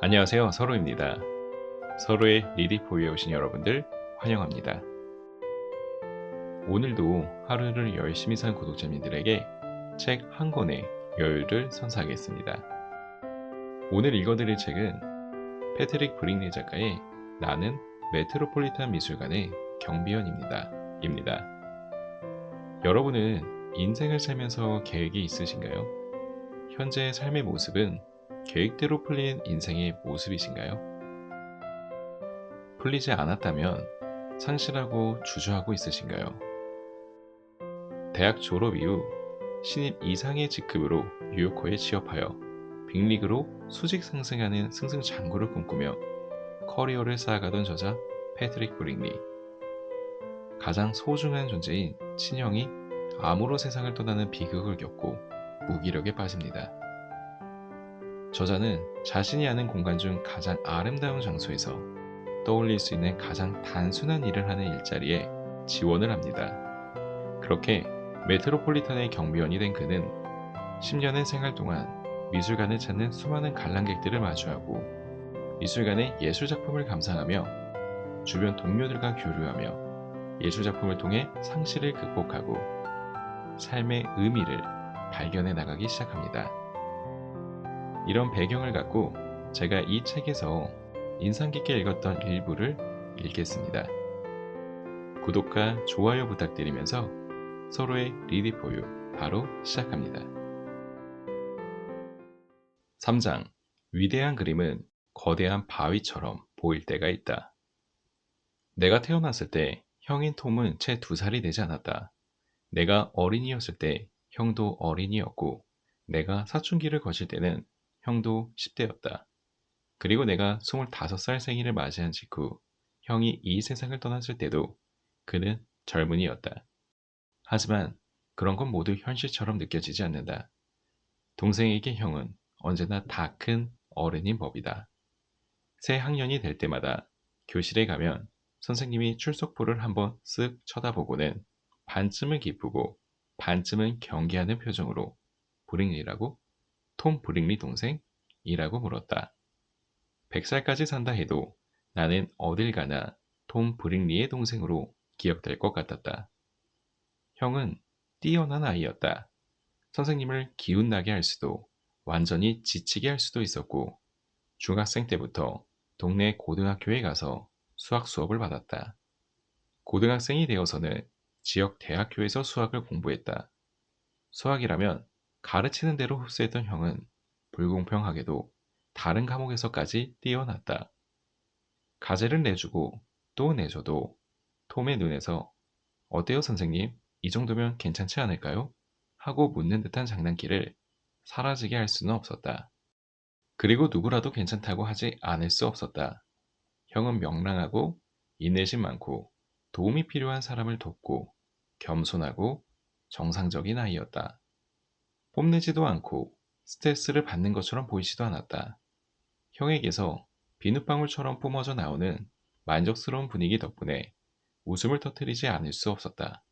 안녕하세요. 서로입니다. 서로의 리디포유에 오신 여러분들 환영합니다. 오늘도 하루를 열심히 산 구독자님들에게 책 한 권의 여유를 선사하겠습니다. 오늘 읽어드릴 책은 패트릭 브릭리 작가의 나는 메트로폴리탄 미술관의 경비원입니다. 여러분은 인생을 살면서 계획이 있으신가요? 현재의 삶의 모습은 계획대로 풀린 인생의 모습이신가요? 풀리지 않았다면 상실하고 주저하고 있으신가요? 대학 졸업 이후 신입 이상의 직급으로 뉴요커에 취업하여 빅리그로 수직 상승하는 승승장구를 꿈꾸며 커리어를 쌓아가던 저자 패트릭 브릭리. 가장 소중한 존재인 친형이 암으로 세상을 떠나는 비극을 겪고 무기력에 빠집니다. 저자는 자신이 아는 공간 중 가장 아름다운 장소에서 떠올릴 수 있는 가장 단순한 일을 하는 일자리에 지원을 합니다. 그렇게 메트로폴리탄의 경비원이 된 그는 10년의 생활 동안 미술관을 찾는 수많은 관람객들을 마주하고 미술관의 예술작품을 감상하며 주변 동료들과 교류하며 예술작품을 통해 상실을 극복하고 삶의 의미를 발견해 나가기 시작합니다. 이런 배경을 갖고 제가 이 책에서 인상 깊게 읽었던 일부를 읽겠습니다. 구독과 좋아요 부탁드리면서 서로의 리디포유 바로 시작합니다. 3장 위대한 그림은 거대한 바위처럼 보일 때가 있다. 내가 태어났을 때 형인 톰은 채 2살이 되지 않았다. 내가 어린이였을 때 형도 어린이였고 내가 사춘기를 거칠 때는 형도 10대였다. 그리고 내가 25살 생일을 맞이한 직후 형이 이 세상을 떠났을 때도 그는 젊은이였다. 하지만 그런 건 모두 현실처럼 느껴지지 않는다. 동생에게 형은 언제나 다 큰 어른인 법이다. 새 학년이 될 때마다 교실에 가면 선생님이 출석부를 한번 쓱 쳐다보고는 반쯤은 기쁘고 반쯤은 경계하는 표정으로 브릭리라고? 톰 브릭리 동생이라고 물었다. 100살까지 산다 해도 나는 어딜 가나 톰 브릭리의 동생으로 기억될 것 같았다. 형은 뛰어난 아이였다. 선생님을 기운나게 할 수도 완전히 지치게 할 수도 있었고 중학생 때부터 동네 고등학교에 가서 수학 수업을 받았다. 고등학생이 되어서는 지역 대학교에서 수학을 공부했다. 수학이라면 가르치는 대로 흡수했던 형은 불공평하게도 다른 과목에서까지 뛰어났다. 과제를 내주고 또 내줘도 톰의 눈에서 어때요 선생님? 이 정도면 괜찮지 않을까요? 하고 묻는 듯한 장난기를 사라지게 할 수는 없었다. 그리고 누구라도 괜찮다고 하지 않을 수 없었다. 형은 명랑하고 인내심 많고 도움이 필요한 사람을 돕고 겸손하고 정상적인 아이였다. 뽐내지도 않고 스트레스를 받는 것처럼 보이지도 않았다. 형에게서 비눗방울처럼 뿜어져 나오는 만족스러운 분위기 덕분에 웃음을 터뜨리지 않을 수 없었다.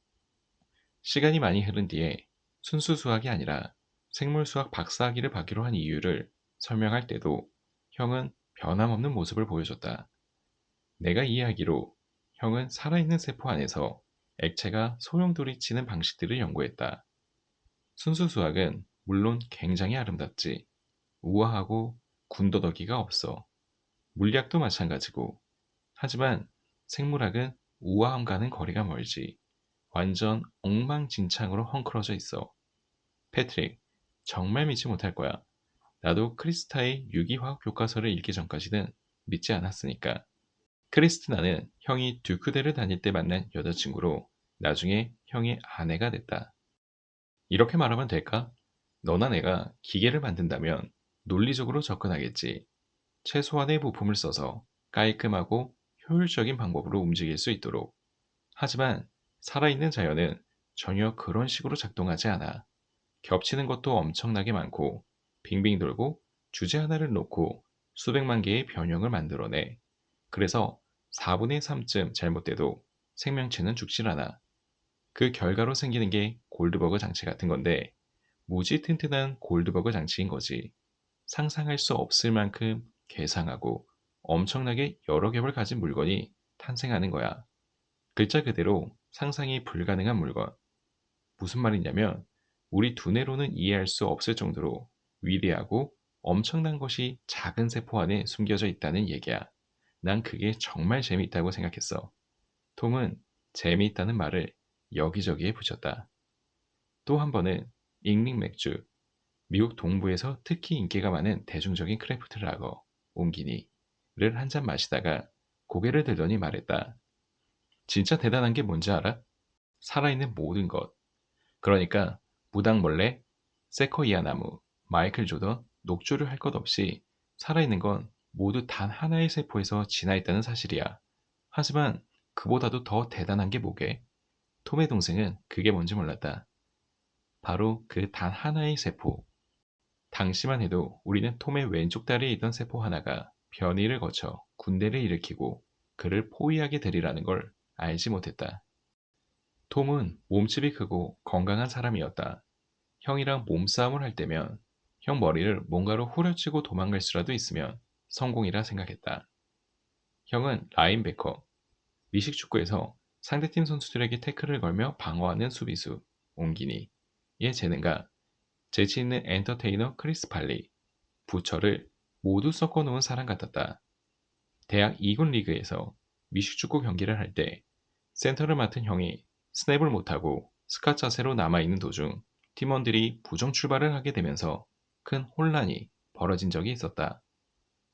시간이 많이 흐른 뒤에 순수 수학이 아니라 생물 수학 박사학위를 받기로 한 이유를 설명할 때도 형은 변함없는 모습을 보여줬다. 내가 이해하기로 형은 살아있는 세포 안에서 액체가 소용돌이치는 방식들을 연구했다. 순수 수학은 물론 굉장히 아름답지. 우아하고 군더더기가 없어. 물리학도 마찬가지고. 하지만 생물학은 우아함과는 거리가 멀지. 완전 엉망진창으로 헝클어져 있어. 패트릭, 정말 믿지 못할 거야. 나도 크리스타의 유기화학 교과서를 읽기 전까지는 믿지 않았으니까. 크리스티나는 형이 듀크대를 다닐 때 만난 여자친구로 나중에 형의 아내가 됐다. 이렇게 말하면 될까? 너나 내가 기계를 만든다면 논리적으로 접근하겠지. 최소한의 부품을 써서 깔끔하고 효율적인 방법으로 움직일 수 있도록. 하지만 살아있는 자연은 전혀 그런 식으로 작동하지 않아. 겹치는 것도 엄청나게 많고 빙빙 돌고 주제 하나를 놓고 수백만 개의 변형을 만들어내. 그래서 4분의 3쯤 잘못돼도 생명체는 죽질 않아. 그 결과로 생기는 게 골드버그 장치 같은 건데 무지 튼튼한 골드버그 장치인 거지. 상상할 수 없을 만큼 괴상하고 엄청나게 여러 겹을 가진 물건이 탄생하는 거야. 글자 그대로 상상이 불가능한 물건. 무슨 말이냐면 우리 두뇌로는 이해할 수 없을 정도로 위대하고 엄청난 것이 작은 세포 안에 숨겨져 있다는 얘기야. 난 그게 정말 재미있다고 생각했어. 톰은 재미있다는 말을 여기저기에 붙였다. 또 한 번은 잉링 맥주, 미국 동부에서 특히 인기가 많은 대중적인 크래프트 라거, 옹기니를 한 잔 마시다가 고개를 들더니 말했다. 진짜 대단한 게 뭔지 알아? 살아있는 모든 것. 그러니까 무당벌레, 세코이아 나무, 마이클 조던, 녹조를 할 것 없이 살아있는 건 모두 단 하나의 세포에서 진화했다는 사실이야. 하지만 그보다도 더 대단한 게 뭐게? 톰의 동생은 그게 뭔지 몰랐다. 바로 그 단 하나의 세포. 당시만 해도 우리는 톰의 왼쪽 다리에 있던 세포 하나가 변이를 거쳐 군대를 일으키고 그를 포위하게 되리라는 걸 알지 못했다. 톰은 몸집이 크고 건강한 사람이었다. 형이랑 몸싸움을 할 때면 형 머리를 뭔가로 후려치고 도망갈 수라도 있으면 성공이라 생각했다. 형은 라인베커, 미식축구에서 상대팀 선수들에게 태클을 걸며 방어하는 수비수, 옹기니의 재능과 재치 있는 엔터테이너 크리스 팔리, 부처를 모두 섞어놓은 사람 같았다. 대학 2군 리그에서 미식축구 경기를 할 때 센터를 맡은 형이 스냅을 못하고 스카 자세로 남아있는 도중 팀원들이 부정 출발을 하게 되면서 큰 혼란이 벌어진 적이 있었다.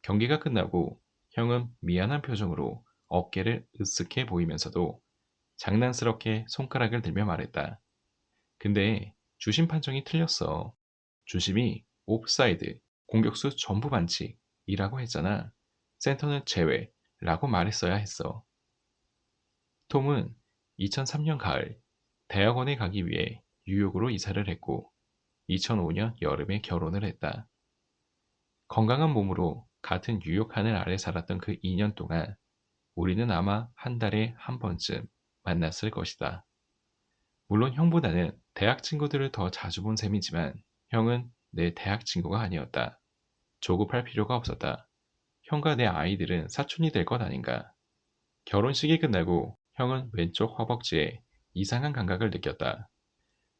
경기가 끝나고 형은 미안한 표정으로 어깨를 으쓱해 보이면서도 장난스럽게 손가락을 들며 말했다. 근데 주심 판정이 틀렸어. 주심이 옵사이드, 공격수 전부 반칙이라고 했잖아. 센터는 제외라고 말했어야 했어. 톰은 2003년 가을 대학원에 가기 위해 뉴욕으로 이사를 했고 2005년 여름에 결혼을 했다. 건강한 몸으로 같은 뉴욕 하늘 아래 살았던 그 2년 동안 우리는 아마 한 달에 한 번쯤 만났을 것이다. 물론 형보다는 대학 친구들을 더 자주 본 셈이지만 형은 내 대학 친구가 아니었다. 조급할 필요가 없었다. 형과 내 아이들은 사촌이 될 것 아닌가. 결혼식이 끝나고 형은 왼쪽 허벅지에 이상한 감각을 느꼈다.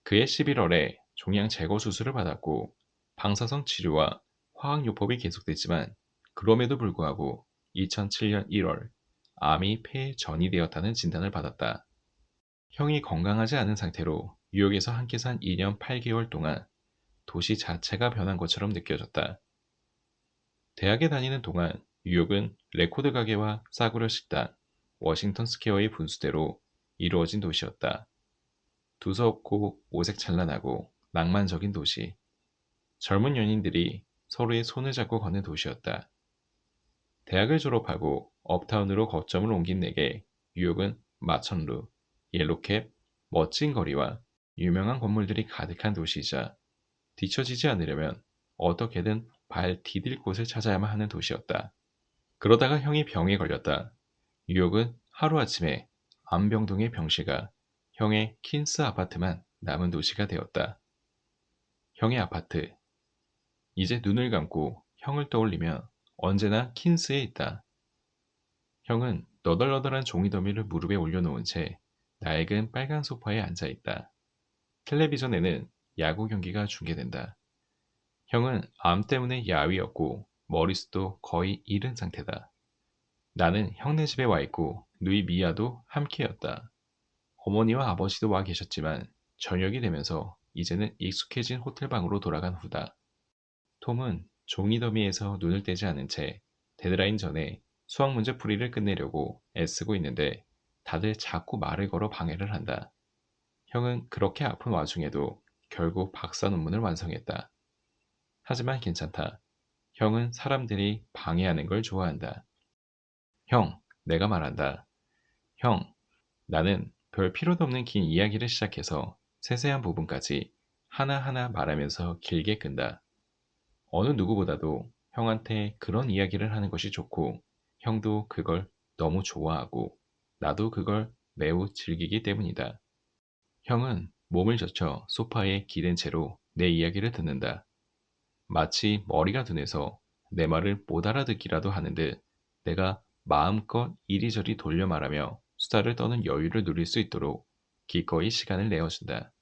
그해 11월에 종양 제거 수술을 받았고 방사선 치료와 화학요법이 계속됐지만 그럼에도 불구하고 2007년 1월 암이 폐에 전이 되었다는 진단을 받았다. 형이 건강하지 않은 상태로 뉴욕에서 함께 산 2년 8개월 동안 도시 자체가 변한 것처럼 느껴졌다. 대학에 다니는 동안 뉴욕은 레코드 가게와 싸구려 식당, 워싱턴 스퀘어의 분수대로 이루어진 도시였다. 두서없고 오색찬란하고 낭만적인 도시. 젊은 연인들이 서로의 손을 잡고 걷는 도시였다. 대학을 졸업하고 업타운으로 거점을 옮긴 내게 뉴욕은 마천루, 옐로캡, 멋진 거리와 유명한 건물들이 가득한 도시이자 뒤처지지 않으려면 어떻게든 발 디딜 곳을 찾아야만 하는 도시였다. 그러다가 형이 병에 걸렸다. 뉴욕은 하루아침에 암병동의 병실과 형의 퀸스 아파트만 남은 도시가 되었다. 형의 아파트. 이제 눈을 감고 형을 떠올리면 언제나 퀸스에 있다. 형은 너덜너덜한 종이 더미를 무릎에 올려놓은 채 낡은 빨간 소파에 앉아 있다. 텔레비전에는 야구 경기가 중계된다. 형은 암 때문에 야위었고 머리숱도 거의 잃은 상태다. 나는 형네 집에 와 있고 누이 미아도 함께였다. 어머니와 아버지도 와 계셨지만 저녁이 되면서 이제는 익숙해진 호텔방으로 돌아간 후다. 톰은 종이 더미에서 눈을 떼지 않은 채 데드라인 전에 수학 문제 풀이를 끝내려고 애쓰고 있는데 다들 자꾸 말을 걸어 방해를 한다. 형은 그렇게 아픈 와중에도 결국 박사 논문을 완성했다. 하지만 괜찮다. 형은 사람들이 방해하는 걸 좋아한다. 형, 내가 말한다. 형, 나는 별 필요도 없는 긴 이야기를 시작해서 세세한 부분까지 하나하나 말하면서 길게 끈다. 어느 누구보다도 형한테 그런 이야기를 하는 것이 좋고, 형도 그걸 너무 좋아하고, 나도 그걸 매우 즐기기 때문이다. 형은 몸을 젖혀 소파에 기댄 채로 내 이야기를 듣는다. 마치 머리가 둔해서 내 말을 못 알아듣기라도 하는 듯 내가 마음껏 이리저리 돌려 말하며 수다를 떠는 여유를 누릴 수 있도록 기꺼이 시간을 내어준다.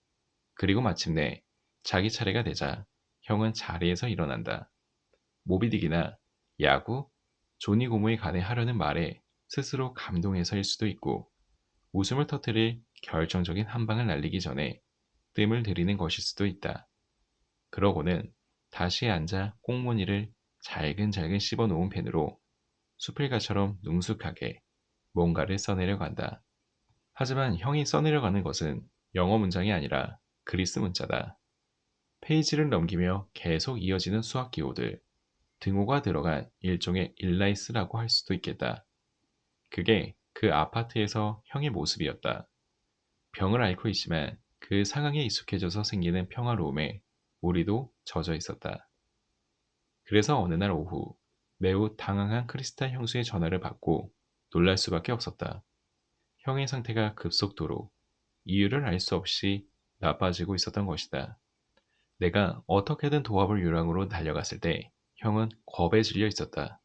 그리고 마침내 자기 차례가 되자 형은 자리에서 일어난다. 모비딕이나 야구, 조니 고모에 관해 하려는 말에 스스로 감동해서일 수도 있고 웃음을 터뜨릴 결정적인 한 방을 날리기 전에 뜸을 들이는 것일 수도 있다. 그러고는 다시 앉아 꽁무니를 잘근잘근 씹어 놓은 펜으로 수필가처럼 능숙하게 뭔가를 써내려고 한다. 하지만 형이 써내려가는 것은 영어 문장이 아니라 그리스 문자다. 페이지를 넘기며 계속 이어지는 수학 기호들, 등호가 들어간 일종의 일라이스라고 할 수도 있겠다. 그게 그 아파트에서 형의 모습이었다. 병을 앓고 있지만 그 상황에 익숙해져서 생기는 평화로움에 우리도 젖어 있었다. 그래서 어느 날 오후 매우 당황한 크리스탈 형수의 전화를 받고 놀랄 수밖에 없었다. 형의 상태가 급속도로 이유를 알 수 없이 나빠지고 있었던 것이다. 내가 어떻게든 도와볼 요량으로 달려갔을 때 형은 겁에 질려 있었다.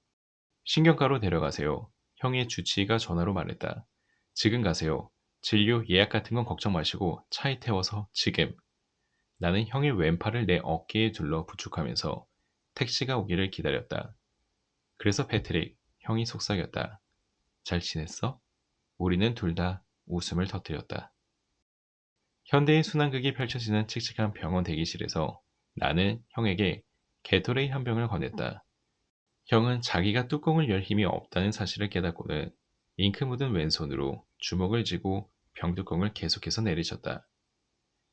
신경과로 데려가세요. 형의 주치의가 전화로 말했다. 지금 가세요. 진료 예약 같은 건 걱정 마시고 차에 태워서 지금. 나는 형의 왼팔을 내 어깨에 둘러 부축하면서 택시가 오기를 기다렸다. 그래서 패트릭, 형이 속삭였다. 잘 지냈어? 우리는 둘 다 웃음을 터뜨렸다. 현대의 순환극이 펼쳐지는 칙칙한 병원 대기실에서 나는 형에게 게토레이 한 병을 건넸다. 형은 자기가 뚜껑을 열 힘이 없다는 사실을 깨닫고는 잉크 묻은 왼손으로 주먹을 쥐고 병뚜껑을 계속해서 내리쳤다.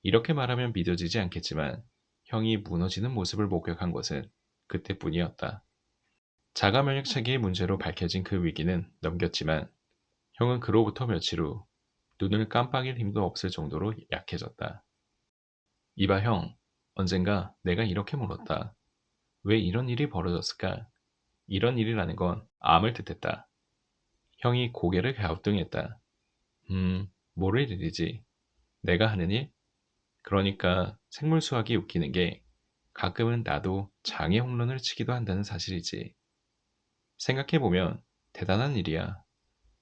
이렇게 말하면 믿어지지 않겠지만 형이 무너지는 모습을 목격한 것은 그때뿐이었다. 자가 면역 체계의 문제로 밝혀진 그 위기는 넘겼지만 형은 그로부터 며칠 후 눈을 깜빡일 힘도 없을 정도로 약해졌다. 이봐 형, 언젠가 내가 이렇게 물었다. 왜 이런 일이 벌어졌을까? 이런 일이라는 건 암을 뜻했다. 형이 고개를 갸우뚱했다. 모를 일이지. 내가 하는 일? 그러니까 생물수학이 웃기는 게 가끔은 나도 장애 홈런을 치기도 한다는 사실이지. 생각해보면 대단한 일이야.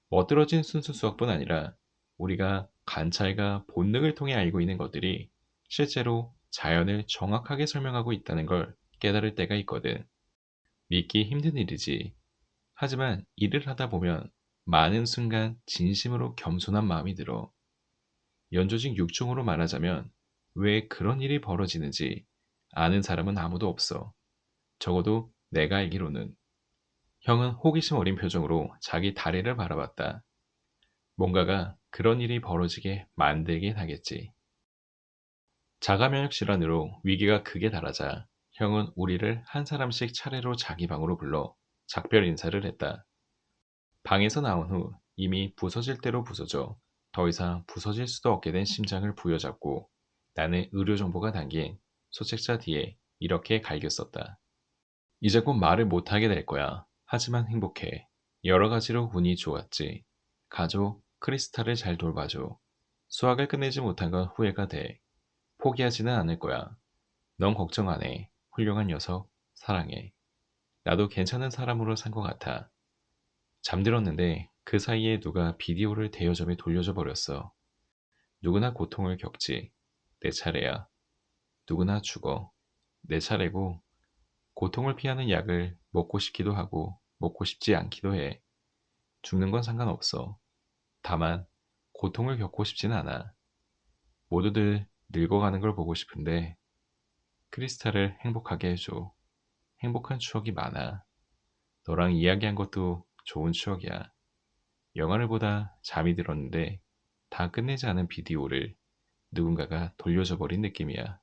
멋들어진 순수 수학뿐 아니라 우리가 관찰과 본능을 통해 알고 있는 것들이 실제로 자연을 정확하게 설명하고 있다는 걸 깨달을 때가 있거든. 믿기 힘든 일이지. 하지만 일을 하다 보면 많은 순간 진심으로 겸손한 마음이 들어. 연조직 육중으로 말하자면 왜 그런 일이 벌어지는지 아는 사람은 아무도 없어. 적어도 내가 알기로는. 형은 호기심 어린 표정으로 자기 다리를 바라봤다. 뭔가가 그런 일이 벌어지게 만들긴 하겠지. 자가면역 질환으로 위기가 극에 달하자 형은 우리를 한 사람씩 차례로 자기 방으로 불러 작별 인사를 했다. 방에서 나온 후 이미 부서질 대로 부서져 더 이상 부서질 수도 없게 된 심장을 부여잡고 나는 의료정보가 담긴 소책자 뒤에 이렇게 갈겼었다. 이제 곧 말을 못하게 될 거야. 하지만 행복해. 여러 가지로 운이 좋았지. 가족, 크리스탈을 잘 돌봐줘. 수학을 끝내지 못한 건 후회가 돼. 포기하지는 않을 거야. 넌 걱정 안 해. 훌륭한 녀석, 사랑해. 나도 괜찮은 사람으로 산 것 같아. 잠들었는데 그 사이에 누가 비디오를 대여점에 돌려줘 버렸어. 누구나 고통을 겪지. 내 차례야. 누구나 죽어. 내 차례고 고통을 피하는 약을 먹고 싶기도 하고 먹고 싶지 않기도 해. 죽는 건 상관없어. 다만 고통을 겪고 싶지는 않아. 모두들 늙어가는 걸 보고 싶은데 크리스탈을 행복하게 해줘. 행복한 추억이 많아. 너랑 이야기한 것도 좋은 추억이야. 영화를 보다 잠이 들었는데 다 끝내지 않은 비디오를 누군가가 돌려줘 버린 느낌이야.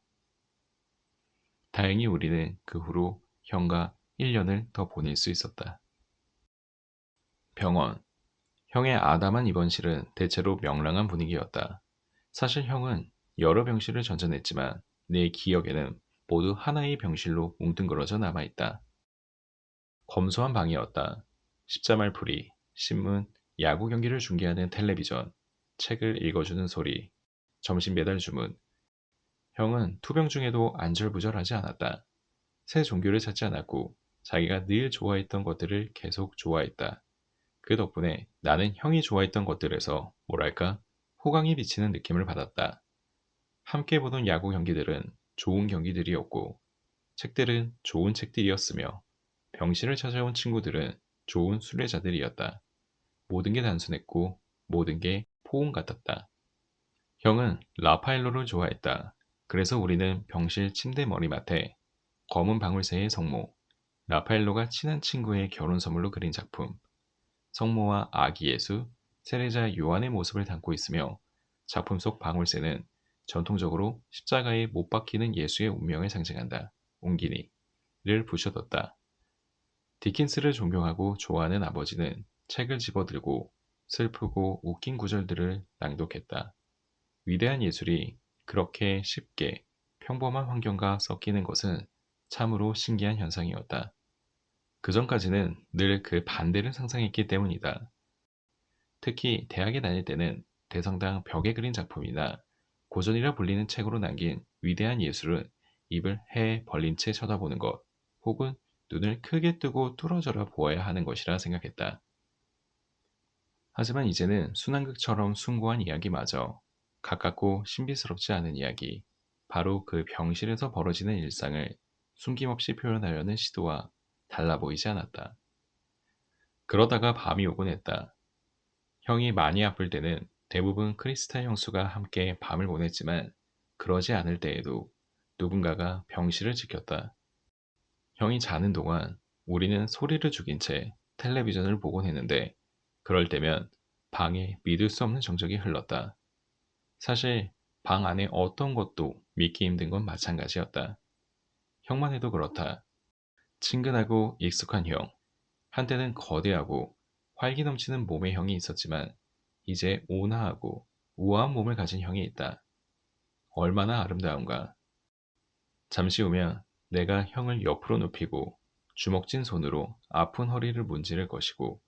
다행히 우리는 그 후로 형과 1년을 더 보낼 수 있었다. 병원. 형의 아담한 입원실은 대체로 명랑한 분위기였다. 사실 형은 여러 병실을 전전했지만 내 기억에는 모두 하나의 병실로 뭉뚱그러져 남아있다. 검소한 방이었다. 십자말풀이, 신문, 야구 경기를 중계하는 텔레비전, 책을 읽어주는 소리, 점심 배달 주문. 형은 투병 중에도 안절부절하지 않았다. 새 종교를 찾지 않았고 자기가 늘 좋아했던 것들을 계속 좋아했다. 그 덕분에 나는 형이 좋아했던 것들에서 뭐랄까 호강이 비치는 느낌을 받았다. 함께 보던 야구 경기들은 좋은 경기들이었고 책들은 좋은 책들이었으며 병실을 찾아온 친구들은 좋은 순례자들이었다. 모든 게 단순했고 모든 게 포옹 같았다. 형은 라파엘로를 좋아했다. 그래서 우리는 병실 침대 머리맡에 검은 방울새의 성모, 라파엘로가 친한 친구의 결혼 선물로 그린 작품, 성모와 아기 예수, 세례자 요한의 모습을 담고 있으며 작품 속 방울새는 전통적으로 십자가에 못 박히는 예수의 운명을 상징한다. 옹기니를 붙여뒀다. 디킨스를 존경하고 좋아하는 아버지는 책을 집어들고 슬프고 웃긴 구절들을 낭독했다. 위대한 예술이 그렇게 쉽게 평범한 환경과 섞이는 것은 참으로 신기한 현상이었다. 그전까지는 늘 그 반대를 상상했기 때문이다. 특히 대학에 다닐 때는 대성당 벽에 그린 작품이나 고전이라 불리는 책으로 남긴 위대한 예술은 입을 해 벌린 채 쳐다보는 것, 혹은 눈을 크게 뜨고 뚫어져라 보아야 하는 것이라 생각했다. 하지만 이제는 순환극처럼 숭고한 이야기마저 가깝고 신비스럽지 않은 이야기, 바로 그 병실에서 벌어지는 일상을 숨김없이 표현하려는 시도와 달라 보이지 않았다. 그러다가 밤이 오곤 했다. 형이 많이 아플 때는 대부분 크리스타 형수가 함께 밤을 보냈지만 그러지 않을 때에도 누군가가 병실을 지켰다. 형이 자는 동안 우리는 소리를 죽인 채 텔레비전을 보곤 했는데 그럴 때면 방에 믿을 수 없는 정적이 흘렀다. 사실 방 안에 어떤 것도 믿기 힘든 건 마찬가지였다. 형만 해도 그렇다. 친근하고 익숙한 형. 한때는 거대하고 활기 넘치는 몸의 형이 있었지만 이제 온화하고 우아한 몸을 가진 형이 있다. 얼마나 아름다운가. 잠시 후면 내가 형을 옆으로 눕히고 주먹진 손으로 아픈 허리를 문지를 것이고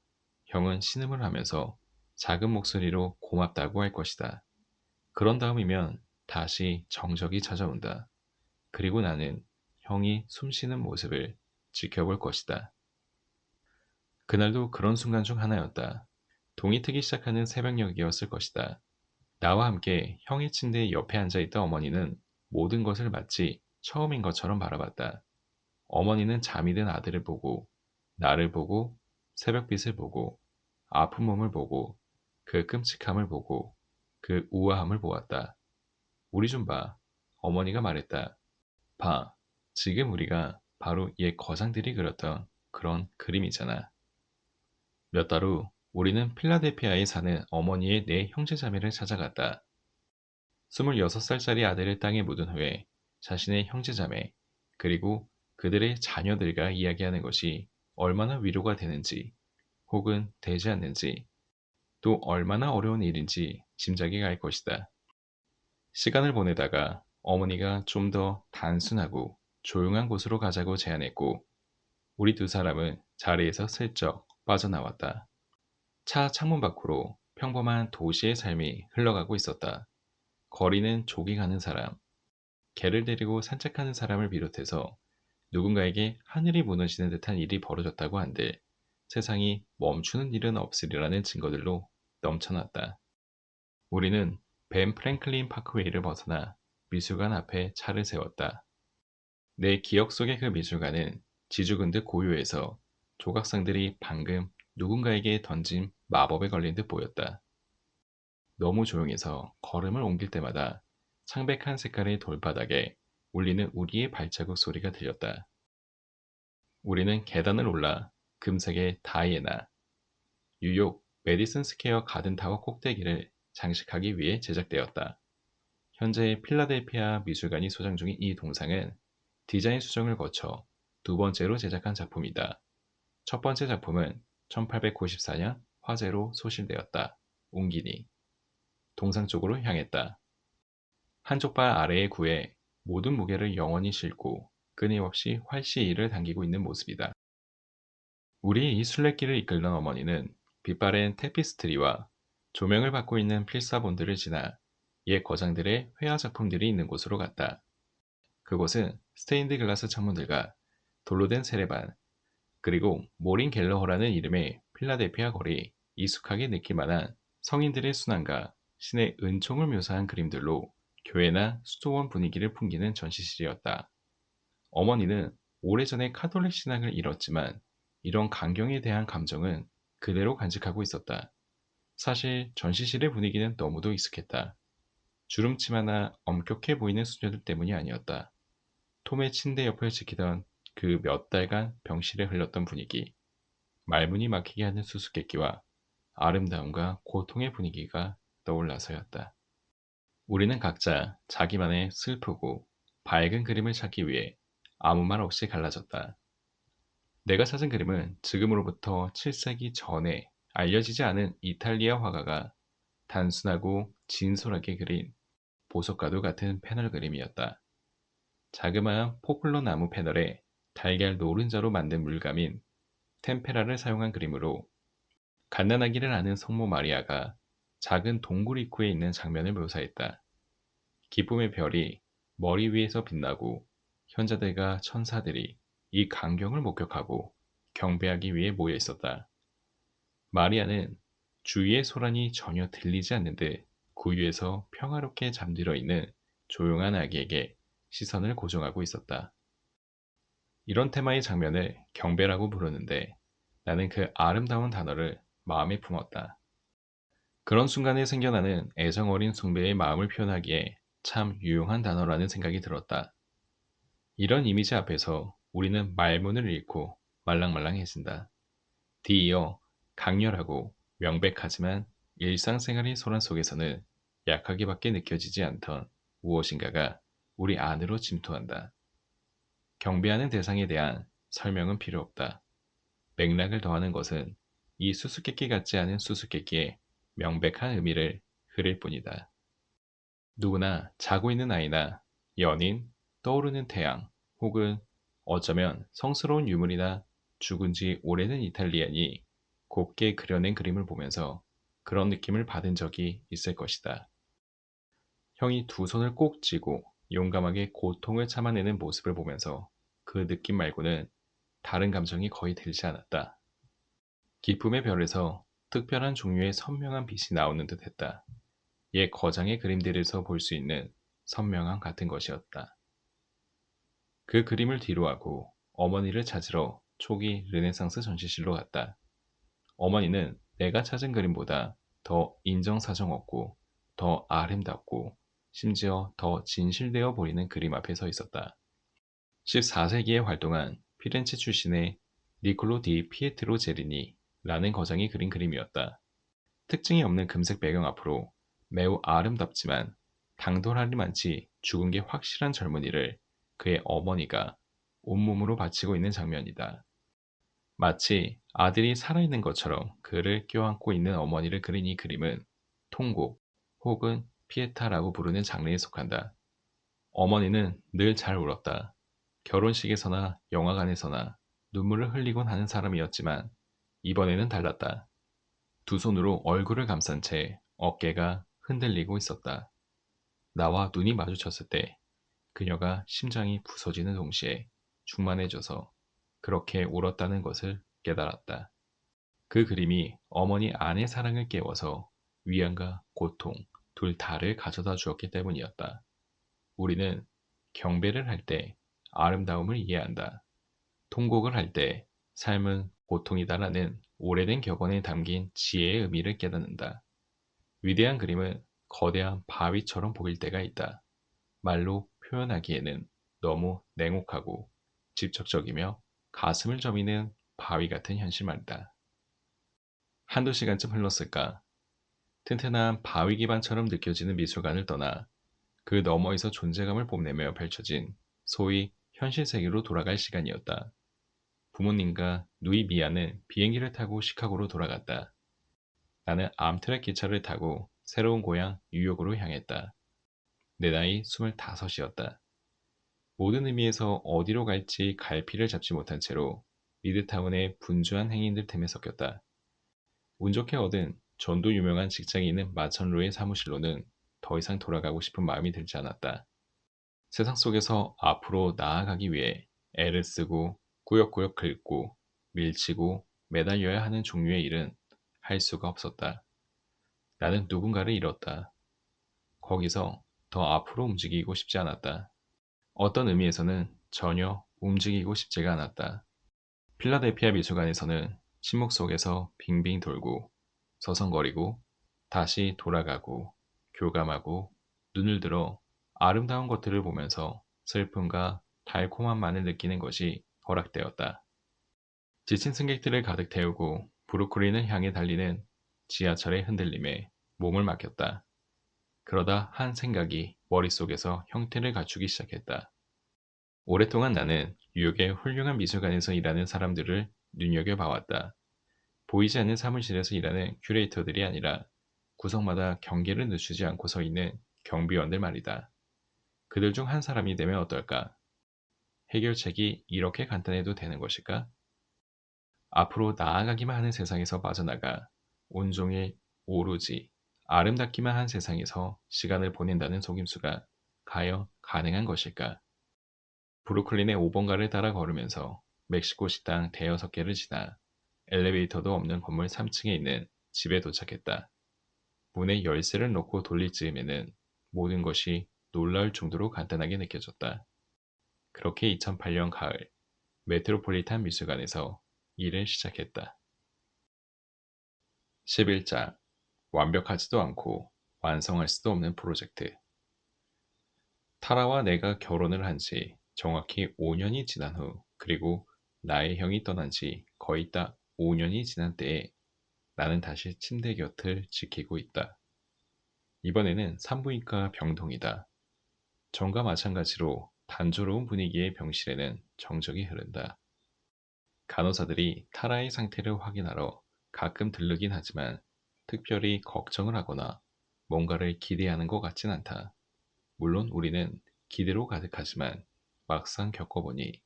형은 신음을 하면서 작은 목소리로 고맙다고 할 것이다. 그런 다음이면 다시 정적이 찾아온다. 그리고 나는 형이 숨쉬는 모습을 지켜볼 것이다. 그날도 그런 순간 중 하나였다. 동이 트기 시작하는 새벽녘이었을 것이다. 나와 함께 형의 침대 옆에 앉아있던 어머니는 모든 것을 마치 처음인 것처럼 바라봤다. 어머니는 잠이 든 아들을 보고, 나를 보고, 새벽빛을 보고, 아픈 몸을 보고, 그 끔찍함을 보고, 그 우아함을 보았다. 우리 좀 봐. 어머니가 말했다. 봐. 지금 우리가 바로 옛 거장들이 그렸던 그런 그림이잖아. 몇 달 후, 우리는 필라델피아에 사는 어머니의 네 형제자매를 찾아갔다. 26살짜리 아들을 땅에 묻은 후에 자신의 형제자매, 그리고 그들의 자녀들과 이야기하는 것이 얼마나 위로가 되는지, 혹은 되지 않는지, 또 얼마나 어려운 일인지 짐작이 갈 것이다. 시간을 보내다가 어머니가 좀 더 단순하고 조용한 곳으로 가자고 제안했고, 우리 두 사람은 자리에서 슬쩍 빠져나왔다. 차 창문 밖으로 평범한 도시의 삶이 흘러가고 있었다. 거리는 조깅하는 사람, 개를 데리고 산책하는 사람을 비롯해서 누군가에게 하늘이 무너지는 듯한 일이 벌어졌다고 한들 세상이 멈추는 일은 없으리라는 증거들로 넘쳐났다. 우리는 벤 프랭클린 파크웨이를 벗어나 미술관 앞에 차를 세웠다. 내 기억 속의 그 미술관은 지죽은 듯 고요해서 조각상들이 방금 누군가에게 던진 마법에 걸린 듯 보였다. 너무 조용해서 걸음을 옮길 때마다 창백한 색깔의 돌바닥에 울리는 우리의 발자국 소리가 들렸다. 우리는 계단을 올라 금색의 다이애나, 뉴욕 메디슨 스퀘어 가든타워 꼭대기를 장식하기 위해 제작되었다. 현재 필라델피아 미술관이 소장 중인 이 동상은 디자인 수정을 거쳐 두 번째로 제작한 작품이다. 첫 번째 작품은 1894년 화재로 소실되었다. 옹기니. 동상 쪽으로 향했다. 한쪽 발 아래의 구에 모든 무게를 영원히 싣고 끊임없이 활시위를 당기고 있는 모습이다. 우리 이 순례길을 이끌던 어머니는 빛바랜 테피스트리와 조명을 받고 있는 필사본들을 지나 옛 거장들의 회화 작품들이 있는 곳으로 갔다. 그곳은 스테인드 글라스 창문들과 돌로 된 세례반, 그리고 모린 갤러허라는 이름의 필라델피아 거리, 익숙하게 느낄 만한 성인들의 순환과 신의 은총을 묘사한 그림들로 교회나 수도원 분위기를 풍기는 전시실이었다. 어머니는 오래전에 카톨릭 신앙을 잃었지만 이런 강경에 대한 감정은 그대로 간직하고 있었다. 사실 전시실의 분위기는 너무도 익숙했다. 주름치마나 엄격해 보이는 수녀들 때문이 아니었다. 톰의 침대 옆을 지키던 그 몇 달간 병실에 흘렀던 분위기, 말문이 막히게 하는 수수께끼와 아름다움과 고통의 분위기가 떠올라서였다. 우리는 각자 자기만의 슬프고 밝은 그림을 찾기 위해 아무 말 없이 갈라졌다. 내가 찾은 그림은 지금으로부터 7세기 전에 알려지지 않은 이탈리아 화가가 단순하고 진솔하게 그린 보석과도 같은 패널 그림이었다. 자그마한 포플러 나무 패널에 달걀 노른자로 만든 물감인 템페라를 사용한 그림으로 갓난아기를 아는 성모 마리아가 작은 동굴 입구에 있는 장면을 묘사했다. 기쁨의 별이 머리 위에서 빛나고 현자들과 천사들이 이 광경을 목격하고 경배하기 위해 모여 있었다. 마리아는 주위의 소란이 전혀 들리지 않는 듯 구유에서 평화롭게 잠들어 있는 조용한 아기에게 시선을 고정하고 있었다. 이런 테마의 장면을 경배라고 부르는데 나는 그 아름다운 단어를 마음에 품었다. 그런 순간에 생겨나는 애정 어린 숭배의 마음을 표현하기에 참 유용한 단어라는 생각이 들었다. 이런 이미지 앞에서 우리는 말문을 잃고 말랑말랑해진다. 뒤이어 강렬하고 명백하지만 일상생활의 소란 속에서는 약하게밖에 느껴지지 않던 무엇인가가 우리 안으로 침투한다. 경배하는 대상에 대한 설명은 필요 없다. 맥락을 더하는 것은 이 수수께끼 같지 않은 수수께끼의 명백한 의미를 흐릴 뿐이다. 누구나 자고 있는 아이나 연인, 떠오르는 태양, 혹은 어쩌면 성스러운 유물이나 죽은 지 오래된 이탈리안이 곱게 그려낸 그림을 보면서 그런 느낌을 받은 적이 있을 것이다. 형이 두 손을 꼭 쥐고 용감하게 고통을 참아내는 모습을 보면서 그 느낌 말고는 다른 감정이 거의 들지 않았다. 기쁨의 별에서 특별한 종류의 선명한 빛이 나오는 듯 했다. 옛 거장의 그림들에서 볼 수 있는 선명함 같은 것이었다. 그 그림을 뒤로하고 어머니를 찾으러 초기 르네상스 전시실로 갔다. 어머니는 내가 찾은 그림보다 더 인정사정 없고 더 아름답고 심지어 더 진실되어 보이는 그림 앞에 서 있었다. 14세기에 활동한 피렌체 출신의 니콜로 디 피에트로 제리니라는 거장이 그린 그림이었다. 특징이 없는 금색 배경 앞으로 매우 아름답지만 당돌하리만치 죽은 게 확실한 젊은이를 그의 어머니가 온몸으로 바치고 있는 장면이다. 마치 아들이 살아있는 것처럼 그를 껴안고 있는 어머니를 그린 이 그림은 통곡 혹은 피에타라고 부르는 장르에 속한다. 어머니는 늘 잘 울었다. 결혼식에서나 영화관에서나 눈물을 흘리곤 하는 사람이었지만 이번에는 달랐다. 두 손으로 얼굴을 감싼 채 어깨가 흔들리고 있었다. 나와 눈이 마주쳤을 때 그녀가 심장이 부서지는 동시에 충만해져서 그렇게 울었다는 것을 깨달았다. 그 그림이 어머니 안의 사랑을 깨워서 위안과 고통 둘 다를 가져다 주었기 때문이었다. 우리는 경배를 할 때 아름다움을 이해한다. 통곡을 할 때 삶은 고통이다라는 오래된 격언에 담긴 지혜의 의미를 깨닫는다. 위대한 그림은 거대한 바위처럼 보일 때가 있다. 말로 표현하기에는 너무 냉혹하고 직접적이며 가슴을 저미는 바위 같은 현실 말이다. 한두 시간쯤 흘렀을까? 튼튼한 바위 기반처럼 느껴지는 미술관을 떠나 그 너머에서 존재감을 뽐내며 펼쳐진 소위 현실 세계로 돌아갈 시간이었다. 부모님과 누이 미아는 비행기를 타고 시카고로 돌아갔다. 나는 암트랙 기차를 타고 새로운 고향 뉴욕으로 향했다. 내 나이 25이었다. 모든 의미에서 어디로 갈지 갈피를 잡지 못한 채로 미드타운의 분주한 행인들 틈에 섞였다. 운 좋게 얻은 전도 유명한 직장이 있는 마천루의 사무실로는 더 이상 돌아가고 싶은 마음이 들지 않았다. 세상 속에서 앞으로 나아가기 위해 애를 쓰고 꾸역꾸역 긁고 밀치고 매달려야 하는 종류의 일은 할 수가 없었다. 나는 누군가를 잃었다. 거기서 더 앞으로 움직이고 싶지 않았다. 어떤 의미에서는 전혀 움직이고 싶지가 않았다. 필라델피아 미술관에서는 침묵 속에서 빙빙 돌고 서성거리고 다시 돌아가고 교감하고 눈을 들어 아름다운 것들을 보면서 슬픔과 달콤함만을 느끼는 것이 허락되었다. 지친 승객들을 가득 태우고 브루클린을 향해 달리는 지하철의 흔들림에 몸을 맡겼다. 그러다 한 생각이 머릿속에서 형태를 갖추기 시작했다. 오랫동안 나는 뉴욕의 훌륭한 미술관에서 일하는 사람들을 눈여겨봐왔다. 보이지 않는 사무실에서 일하는 큐레이터들이 아니라 구석마다 경계를 늦추지 않고 서 있는 경비원들 말이다. 그들 중 한 사람이 되면 어떨까? 해결책이 이렇게 간단해도 되는 것일까? 앞으로 나아가기만 하는 세상에서 빠져나가 온종일 오로지 아름답기만 한 세상에서 시간을 보낸다는 속임수가 과연 가능한 것일까? 브루클린의 5번가를 따라 걸으면서 멕시코 식당 대여섯 개를 지나 엘리베이터도 없는 건물 3층에 있는 집에 도착했다. 문에 열쇠를 넣고 돌릴 즈음에는 모든 것이 놀라울 정도로 간단하게 느껴졌다. 그렇게 2008년 가을 메트로폴리탄 미술관에서 일을 시작했다. 11장 완벽하지도 않고 완성할 수도 없는 프로젝트. 타라와 내가 결혼을 한 지 정확히 5년이 지난 후, 그리고 나의 형이 떠난 지 거의 딱 5년이 지난 때에 나는 다시 침대 곁을 지키고 있다. 이번에는 산부인과 병동이다. 전과 마찬가지로 단조로운 분위기의 병실에는 정적이 흐른다. 간호사들이 타라의 상태를 확인하러 가끔 들르긴 하지만 특별히 걱정을 하거나 뭔가를 기대하는 것 같진 않다. 물론 우리는 기대로 가득하지만 막상 겪어보니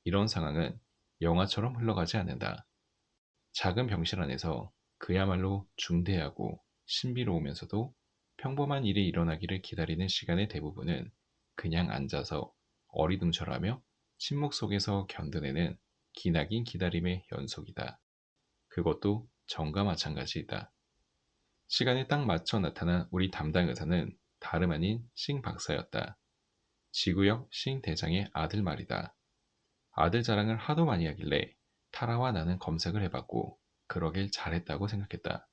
이런 상황은 영화처럼 흘러가지 않는다. 작은 병실 안에서 그야말로 중대하고 신비로우면서도 평범한 일이 일어나기를 기다리는 시간의 대부분은 그냥 앉아서 어리둥절하며 침묵 속에서 견뎌내는 기나긴 기다림의 연속이다. 그것도 전과 마찬가지이다. 시간에 딱 맞춰 나타난 우리 담당 의사는 다름 아닌 싱 박사였다. 지구역 싱 대장의 아들 말이다. 아들 자랑을 하도 많이 하길래 타라와 나는 검색을 해봤고 그러길 잘했다고 생각했다.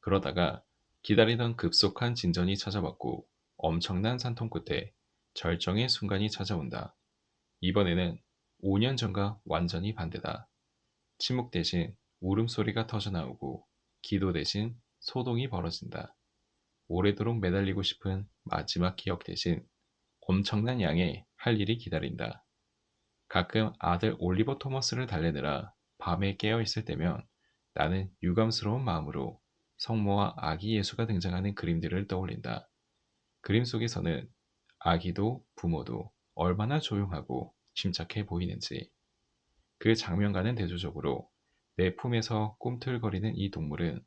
그러다가 기다리던 급속한 진전이 찾아왔고 엄청난 산통 끝에 절정의 순간이 찾아온다. 이번에는 5년 전과 완전히 반대다. 침묵 대신 울음소리가 터져나오고 기도 대신 소동이 벌어진다. 오래도록 매달리고 싶은 마지막 기억 대신 엄청난 양의 할 일이 기다린다. 가끔 아들 올리버 토머스를 달래느라 밤에 깨어있을 때면 나는 유감스러운 마음으로 성모와 아기 예수가 등장하는 그림들을 떠올린다. 그림 속에서는 아기도 부모도 얼마나 조용하고 침착해 보이는지. 그 장면과는 대조적으로 내 품에서 꿈틀거리는 이 동물은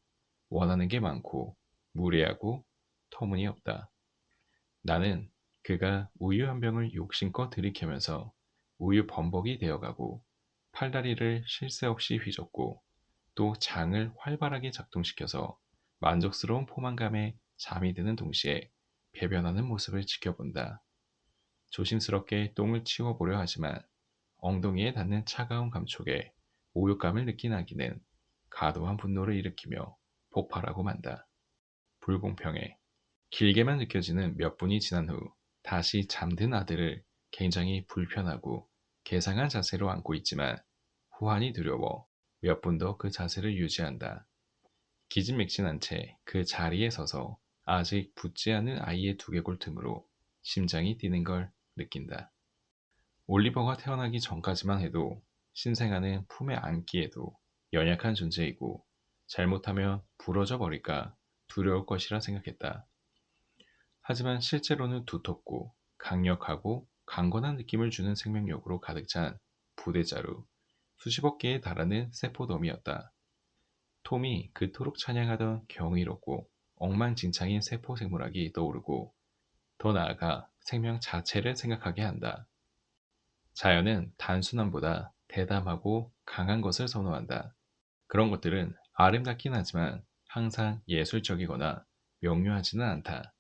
원하는 게 많고 무례하고 터무니없다. 나는 그가 우유 한 병을 욕심껏 들이켜면서 우유 범벅이 되어가고 팔다리를 쉴 새 없이 휘젓고 또 장을 활발하게 작동시켜서 만족스러운 포만감에 잠이 드는 동시에 배변하는 모습을 지켜본다. 조심스럽게 똥을 치워보려 하지만 엉덩이에 닿는 차가운 감촉에 모욕감을 느낀 아기는 과도한 분노를 일으키며 폭발하고 만다. 불공평해. 길게만 느껴지는 몇 분이 지난 후 다시 잠든 아들을 굉장히 불편하고 괴상한 자세로 안고 있지만 후환이 두려워 몇 분 더 그 자세를 유지한다. 기진맥진한 채 그 자리에 서서 아직 붙지 않은 아이의 두개골 틈으로 심장이 뛰는 걸 느낀다. 올리버가 태어나기 전까지만 해도 신생아는 품에 안기에도 연약한 존재이고 잘못하면 부러져 버릴까 두려울 것이라 생각했다. 하지만 실제로는 두텁고 강력하고 강건한 느낌을 주는 생명력으로 가득 찬 부대자루, 수십억 개에 달하는 세포돔이었다. 톰이 그토록 찬양하던 경이롭고 엉망진창인 세포 생물학이 떠오르고 더 나아가 생명 자체를 생각하게 한다. 자연은 단순함보다 대담하고 강한 것을 선호한다. 그런 것들은 아름답긴 하지만 항상 예술적이거나 명료하지는 않다.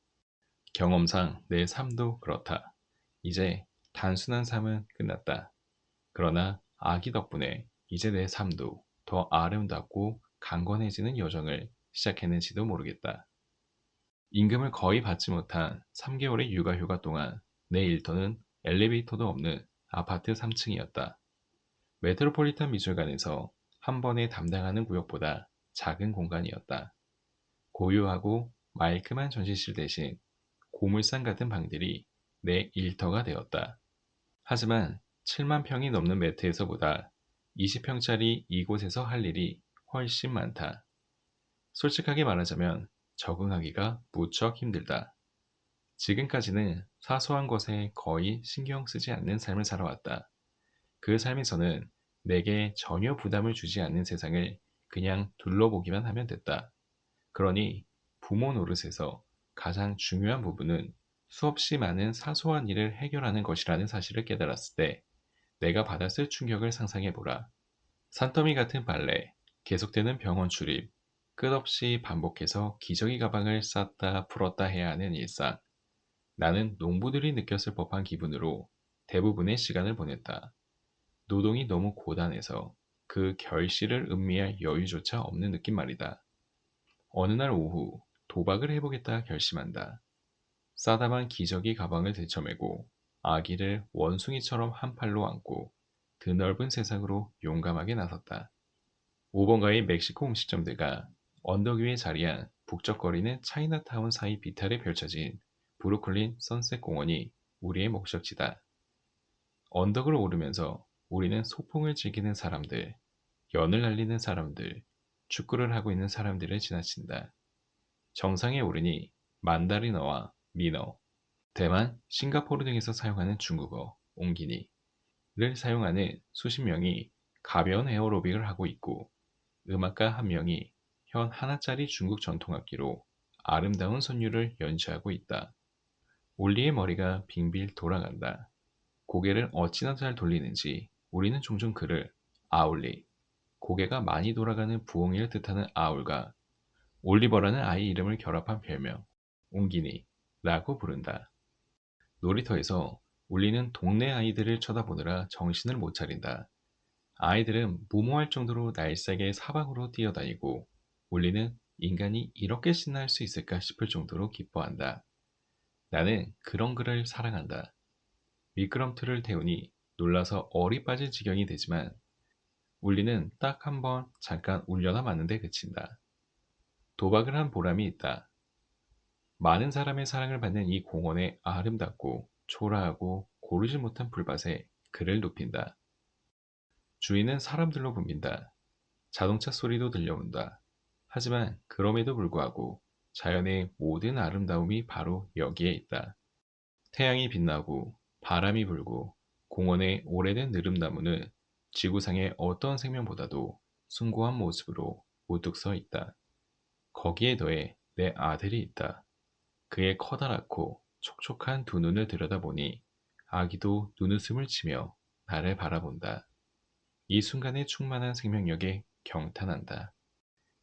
경험상 내 삶도 그렇다. 이제 단순한 삶은 끝났다. 그러나 아기 덕분에 이제 내 삶도 더 아름답고 강건해지는 여정을 시작했는지도 모르겠다. 임금을 거의 받지 못한 3개월의 육아휴가 동안 내 일터는 엘리베이터도 없는 아파트 3층이었다. 메트로폴리탄 미술관에서 한 번에 담당하는 구역보다 작은 공간이었다. 고요하고 말끔한 전시실 대신 고물상 같은 방들이 내 일터가 되었다. 하지만 7만 평이 넘는 매트에서보다 20평짜리 이곳에서 할 일이 훨씬 많다. 솔직하게 말하자면 적응하기가 무척 힘들다. 지금까지는 사소한 것에 거의 신경 쓰지 않는 삶을 살아왔다. 그 삶에서는 내게 전혀 부담을 주지 않는 세상을 그냥 둘러보기만 하면 됐다. 그러니 부모 노릇에서 가장 중요한 부분은 수없이 많은 사소한 일을 해결하는 것이라는 사실을 깨달았을 때 내가 받았을 충격을 상상해보라. 산더미 같은 빨래, 계속되는 병원 출입, 끝없이 반복해서 기저귀 가방을 쌌다 풀었다 해야 하는 일상. 나는 농부들이 느꼈을 법한 기분으로 대부분의 시간을 보냈다. 노동이 너무 고단해서 그 결실을 음미할 여유조차 없는 느낌 말이다. 어느 날 오후 도박을 해보겠다 결심한다. 싸다만 기저귀 가방을 들쳐매고 아기를 원숭이처럼 한 팔로 안고 드넓은 세상으로 용감하게 나섰다. 5번가의 멕시코 음식점들과 언덕 위에 자리한 북적거리는 차이나타운 사이 비탈에 펼쳐진 브루클린 선셋 공원이 우리의 목적지다. 언덕을 오르면서 우리는 소풍을 즐기는 사람들, 연을 날리는 사람들, 축구를 하고 있는 사람들을 지나친다. 정상에 오르니 만다리너와 미너, 대만, 싱가포르 등에서 사용하는 중국어, 옹기니를 사용하는 수십 명이 가벼운 에어로빅을 하고 있고 음악가 한 명이 현 하나짜리 중국 전통악기로 아름다운 선율을 연주하고 있다. 올리의 머리가 빙빌 돌아간다. 고개를 어찌나 잘 돌리는지 우리는 종종 그를 아울리, 고개가 많이 돌아가는 부엉이를 뜻하는 아울과 올리버라는 아이 이름을 결합한 별명, 옹기니라고 부른다. 놀이터에서 울리는 동네 아이들을 쳐다보느라 정신을 못 차린다. 아이들은 무모할 정도로 날쌔게 사방으로 뛰어다니고 울리는 인간이 이렇게 신나할 수 있을까 싶을 정도로 기뻐한다. 나는 그런 그를 사랑한다. 미끄럼틀을 태우니 놀라서 얼이 빠질 지경이 되지만 울리는 딱 한 번 잠깐 울려나 마는데 그친다. 도박을 한 보람이 있다. 많은 사람의 사랑을 받는 이 공원의 아름답고 초라하고 고르지 못한 불밭에 그를 눕힌다. 주위는 사람들로 붐빈다. 자동차 소리도 들려온다. 하지만 그럼에도 불구하고 자연의 모든 아름다움이 바로 여기에 있다. 태양이 빛나고 바람이 불고 공원의 오래된 느릅나무는 지구상의 어떤 생명보다도 숭고한 모습으로 우뚝 서 있다. 거기에 더해 내 아들이 있다. 그의 커다랗고 촉촉한 두 눈을 들여다보니 아기도 눈웃음을 치며 나를 바라본다. 이 순간의 충만한 생명력에 경탄한다.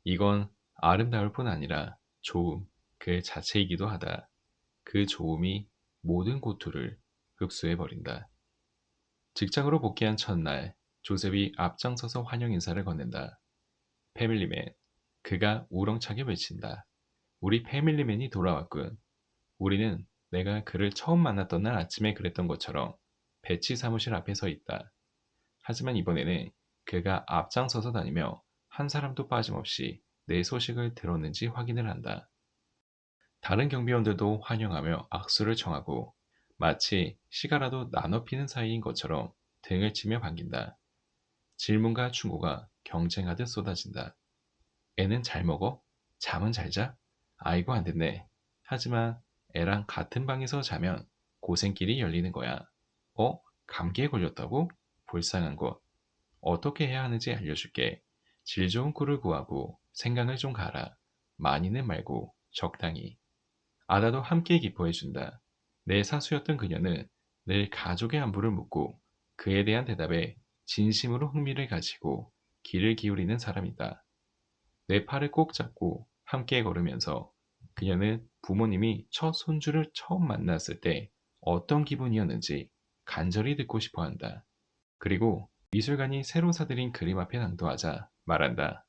이건 아름다울 뿐 아니라 좋음, 그 자체이기도 하다. 그 좋음이 모든 고투를 흡수해버린다. 직장으로 복귀한 첫날, 조셉이 앞장서서 환영 인사를 건넨다. 패밀리맨, 그가 우렁차게 외친다. 우리 패밀리맨이 돌아왔군. 우리는 내가 그를 처음 만났던 날 아침에 그랬던 것처럼 배치 사무실 앞에 서 있다. 하지만 이번에는 그가 앞장서서 다니며 한 사람도 빠짐없이 내 소식을 들었는지 확인을 한다. 다른 경비원들도 환영하며 악수를 청하고 마치 시가라도 나눠 피는 사이인 것처럼 등을 치며 반긴다. 질문과 충고가 경쟁하듯 쏟아진다. 애는 잘 먹어? 잠은 잘 자? 아이고 안 됐네. 하지만 애랑 같은 방에서 자면 고생길이 열리는 거야. 감기에 걸렸다고? 불쌍한 것. 어떻게 해야 하는지 알려줄게. 질 좋은 꿀을 구하고 생강을 좀 갈아. 많이는 말고 적당히. 아다도 함께 기뻐해준다. 내 사수였던 그녀는 늘 가족의 안부를 묻고 그에 대한 대답에 진심으로 흥미를 가지고 귀를 기울이는 사람이다. 내 팔을 꼭 잡고 함께 걸으면서 그녀는 부모님이 첫 손주를 처음 만났을 때 어떤 기분이었는지 간절히 듣고 싶어 한다. 그리고 미술관이 새로 사들인 그림 앞에 낭도하자 말한다.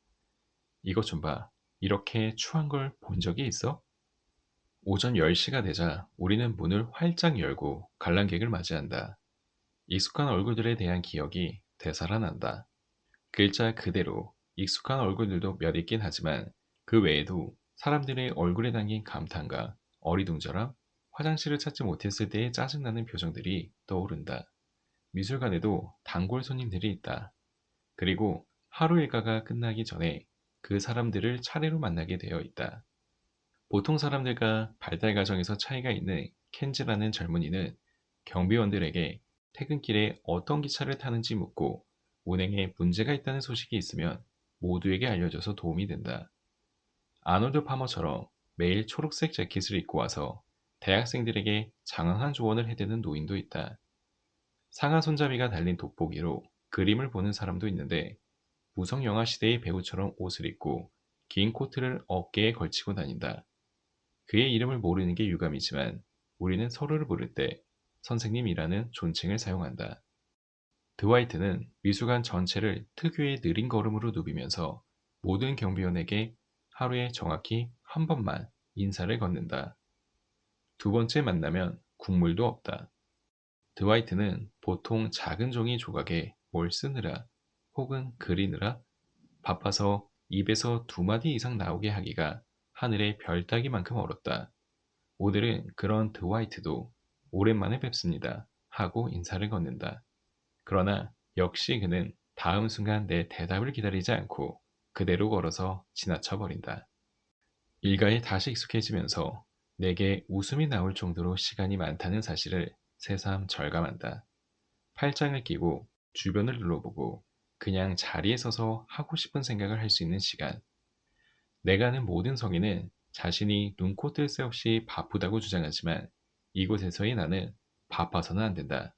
이것 좀 봐. 이렇게 추한 걸 본 적이 있어? 오전 10시가 되자 우리는 문을 활짝 열고 관람객을 맞이한다. 익숙한 얼굴들에 대한 기억이 되살아난다. 글자 그대로 익숙한 얼굴들도 몇 있긴 하지만 그 외에도 사람들의 얼굴에 담긴 감탄과 어리둥절함, 화장실을 찾지 못했을 때의 짜증나는 표정들이 떠오른다. 미술관에도 단골 손님들이 있다. 그리고 하루 일과가 끝나기 전에 그 사람들을 차례로 만나게 되어 있다. 보통 사람들과 발달 과정에서 차이가 있는 켄지라는 젊은이는 경비원들에게 퇴근길에 어떤 기차를 타는지 묻고 운행에 문제가 있다는 소식이 있으면 모두에게 알려줘서 도움이 된다. 아놀드 파머처럼 매일 초록색 재킷을 입고 와서 대학생들에게 장황한 조언을 해대는 노인도 있다. 상하 손잡이가 달린 돋보기로 그림을 보는 사람도 있는데 무성 영화 시대의 배우처럼 옷을 입고 긴 코트를 어깨에 걸치고 다닌다. 그의 이름을 모르는 게 유감이지만 우리는 서로를 부를 때 선생님이라는 존칭을 사용한다. 드와이트는 미술관 전체를 특유의 느린 걸음으로 누비면서 모든 경비원에게 하루에 정확히 한 번만 인사를 건넨다. 두 번째 만나면 국물도 없다. 드와이트는 보통 작은 종이 조각에 뭘 쓰느라 혹은 그리느라 바빠서 입에서 두 마디 이상 나오게 하기가 하늘의 별 따기만큼 어렵다. 오늘은 그런 드와이트도 오랜만에 뵙습니다 하고 인사를 건넨다. 그러나 역시 그는 다음 순간 내 대답을 기다리지 않고 그대로 걸어서 지나쳐 버린다. 일가에 다시 익숙해지면서 내게 웃음이 나올 정도로 시간이 많다는 사실을 새삼 절감한다. 팔짱을 끼고 주변을 둘러보고 그냥 자리에 서서 하고 싶은 생각을 할 수 있는 시간. 내가 아는 모든 성인은 자신이 눈코 뜰 새 없이 바쁘다고 주장하지만 이곳에서의 나는 바빠서는 안 된다.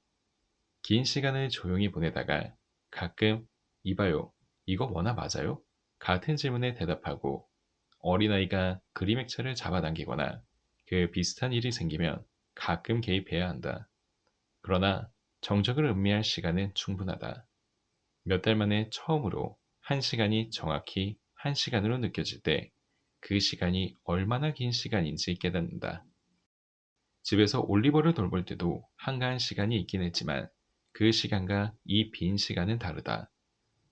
긴 시간을 조용히 보내다가 가끔 이봐요, 이거 뭐나 맞아요? 같은 질문에 대답하고 어린아이가 그림 액체를 잡아당기거나 그 비슷한 일이 생기면 가끔 개입해야 한다. 그러나 정적을 음미할 시간은 충분하다. 몇 달 만에 처음으로 한 시간이 정확히 한 시간으로 느껴질 때 그 시간이 얼마나 긴 시간인지 깨닫는다. 집에서 올리버를 돌볼 때도 한가한 시간이 있긴 했지만 그 시간과 이 빈 시간은 다르다.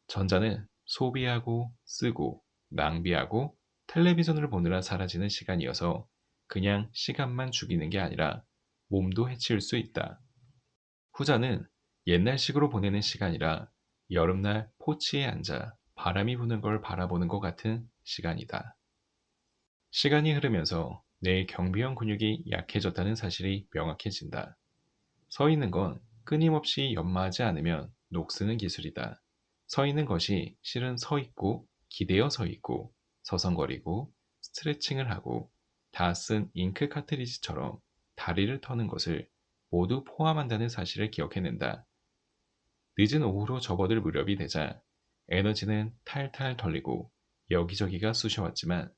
전자는 소비하고 쓰고 낭비하고 텔레비전을 보느라 사라지는 시간이어서 그냥 시간만 죽이는 게 아니라 몸도 해칠 수 있다. 후자는 옛날식으로 보내는 시간이라 여름날 포치에 앉아 바람이 부는 걸 바라보는 것 같은 시간이다. 시간이 흐르면서 내 경비형 근육이 약해졌다는 사실이 명확해진다. 서 있는 건 끊임없이 연마하지 않으면 녹쓰는 기술이다. 서 있는 것이 실은 서 있고 기대어 서 있고 서성거리고 스트레칭을 하고 다 쓴 잉크 카트리지처럼 다리를 터는 것을 모두 포함한다는 사실을 기억해낸다. 늦은 오후로 접어들 무렵이 되자 에너지는 탈탈 털리고 여기저기가 쑤셔왔지만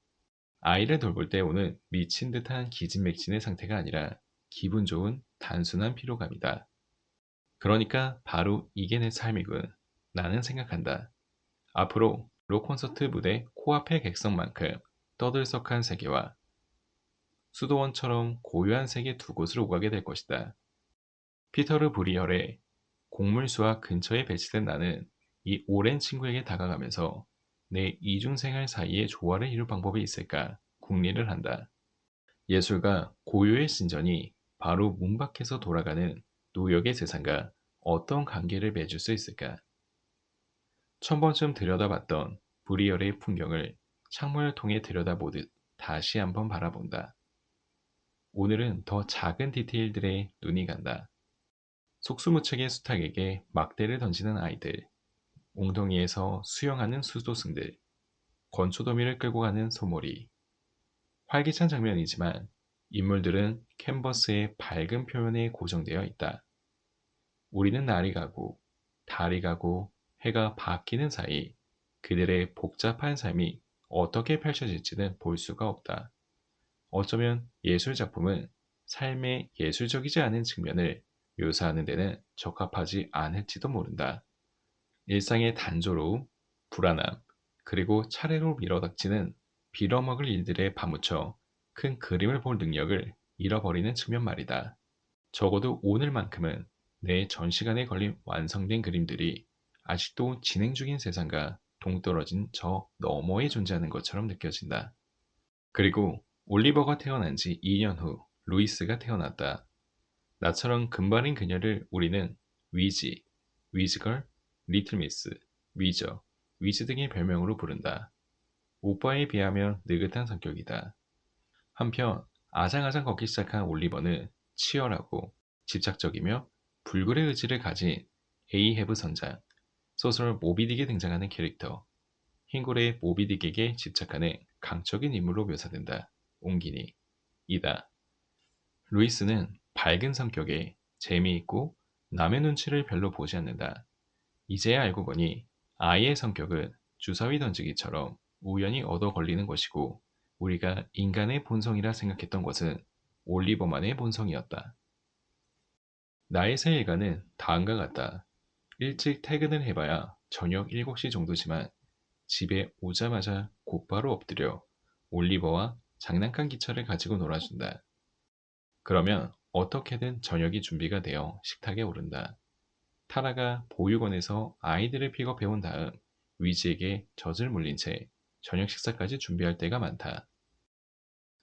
아이를 돌볼 때 오는 미친 듯한 기진맥진의 상태가 아니라 기분 좋은 단순한 피로감이다. 그러니까 바로 이게 내 삶이군. 나는 생각한다. 앞으로 록 콘서트 무대 코앞의 객석만큼 떠들썩한 세계와 수도원처럼 고요한 세계 두 곳을 오가게 될 것이다. 피터르 브리얼의 곡물수학 근처에 배치된 나는 이 오랜 친구에게 다가가면서 내 이중생활 사이에 조화를 이룰 방법이 있을까 궁리를 한다. 예술가 고유의 신전이 바로 문 밖에서 돌아가는 노역의 세상과 어떤 관계를 맺을 수 있을까? 천 번쯤 들여다봤던 브리얼의 풍경을 창문을 통해 들여다보듯 다시 한번 바라본다. 오늘은 더 작은 디테일들에 눈이 간다. 속수무책의 수탉에게 막대를 던지는 아이들, 웅덩이에서 수영하는 수도승들, 건초더미를 끌고 가는 소몰이. 활기찬 장면이지만 인물들은 캔버스의 밝은 표면에 고정되어 있다. 우리는 날이 가고 달이 가고 해가 바뀌는 사이 그들의 복잡한 삶이 어떻게 펼쳐질지는 볼 수가 없다. 어쩌면 예술 작품은 삶의 예술적이지 않은 측면을 묘사하는 데는 적합하지 않을지도 모른다. 일상의 단조로움, 불안함, 그리고 차례로 밀어닥치는 빌어먹을 일들에 파묻혀 큰 그림을 볼 능력을 잃어버리는 측면 말이다. 적어도 오늘만큼은 내 전시관에 걸린 완성된 그림들이 아직도 진행 중인 세상과 동떨어진 저 너머에 존재하는 것처럼 느껴진다. 그리고 올리버가 태어난 지 2년 후 루이스가 태어났다. 나처럼 금발인 그녀를 우리는 위지, 위즈걸, 리틀미스, 위저, 위즈 등의 별명으로 부른다. 오빠에 비하면 느긋한 성격이다. 한편 아장아장 걷기 시작한 올리버는 치열하고 집착적이며 불굴의 의지를 가진 에이헤브 선장, 소설 모비딕에 등장하는 캐릭터, 흰고래 모비딕에게 집착하는 강적인 인물로 묘사된다. 옹기니, 이다. 루이스는 밝은 성격에 재미있고 남의 눈치를 별로 보지 않는다. 이제야 알고 보니 아이의 성격은 주사위 던지기처럼 우연히 얻어 걸리는 것이고 우리가 인간의 본성이라 생각했던 것은 올리버만의 본성이었다. 나의 새 일과는 다음과 같다. 일찍 퇴근을 해봐야 저녁 7시 정도지만 집에 오자마자 곧바로 엎드려 올리버와 장난감 기차를 가지고 놀아준다. 그러면 어떻게든 저녁이 준비가 되어 식탁에 오른다. 타라가 보육원에서 아이들을 픽업해온 다음 위지에게 젖을 물린 채 저녁 식사까지 준비할 때가 많다.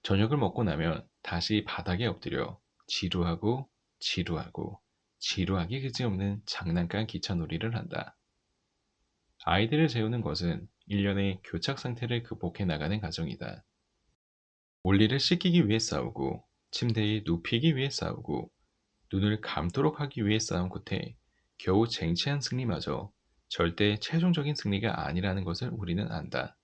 저녁을 먹고 나면 다시 바닥에 엎드려 지루하고 지루하고 지루하기 그지없는 장난감 기차놀이를 한다. 아이들을 재우는 것은 일련의 교착 상태를 극복해 나가는 과정이다. 올리를 씻기기 위해 싸우고 침대에 눕히기 위해 싸우고 눈을 감도록 하기 위해 싸운 끝에 겨우 쟁취한 승리마저 절대 최종적인 승리가 아니라는 것을 우리는 안다.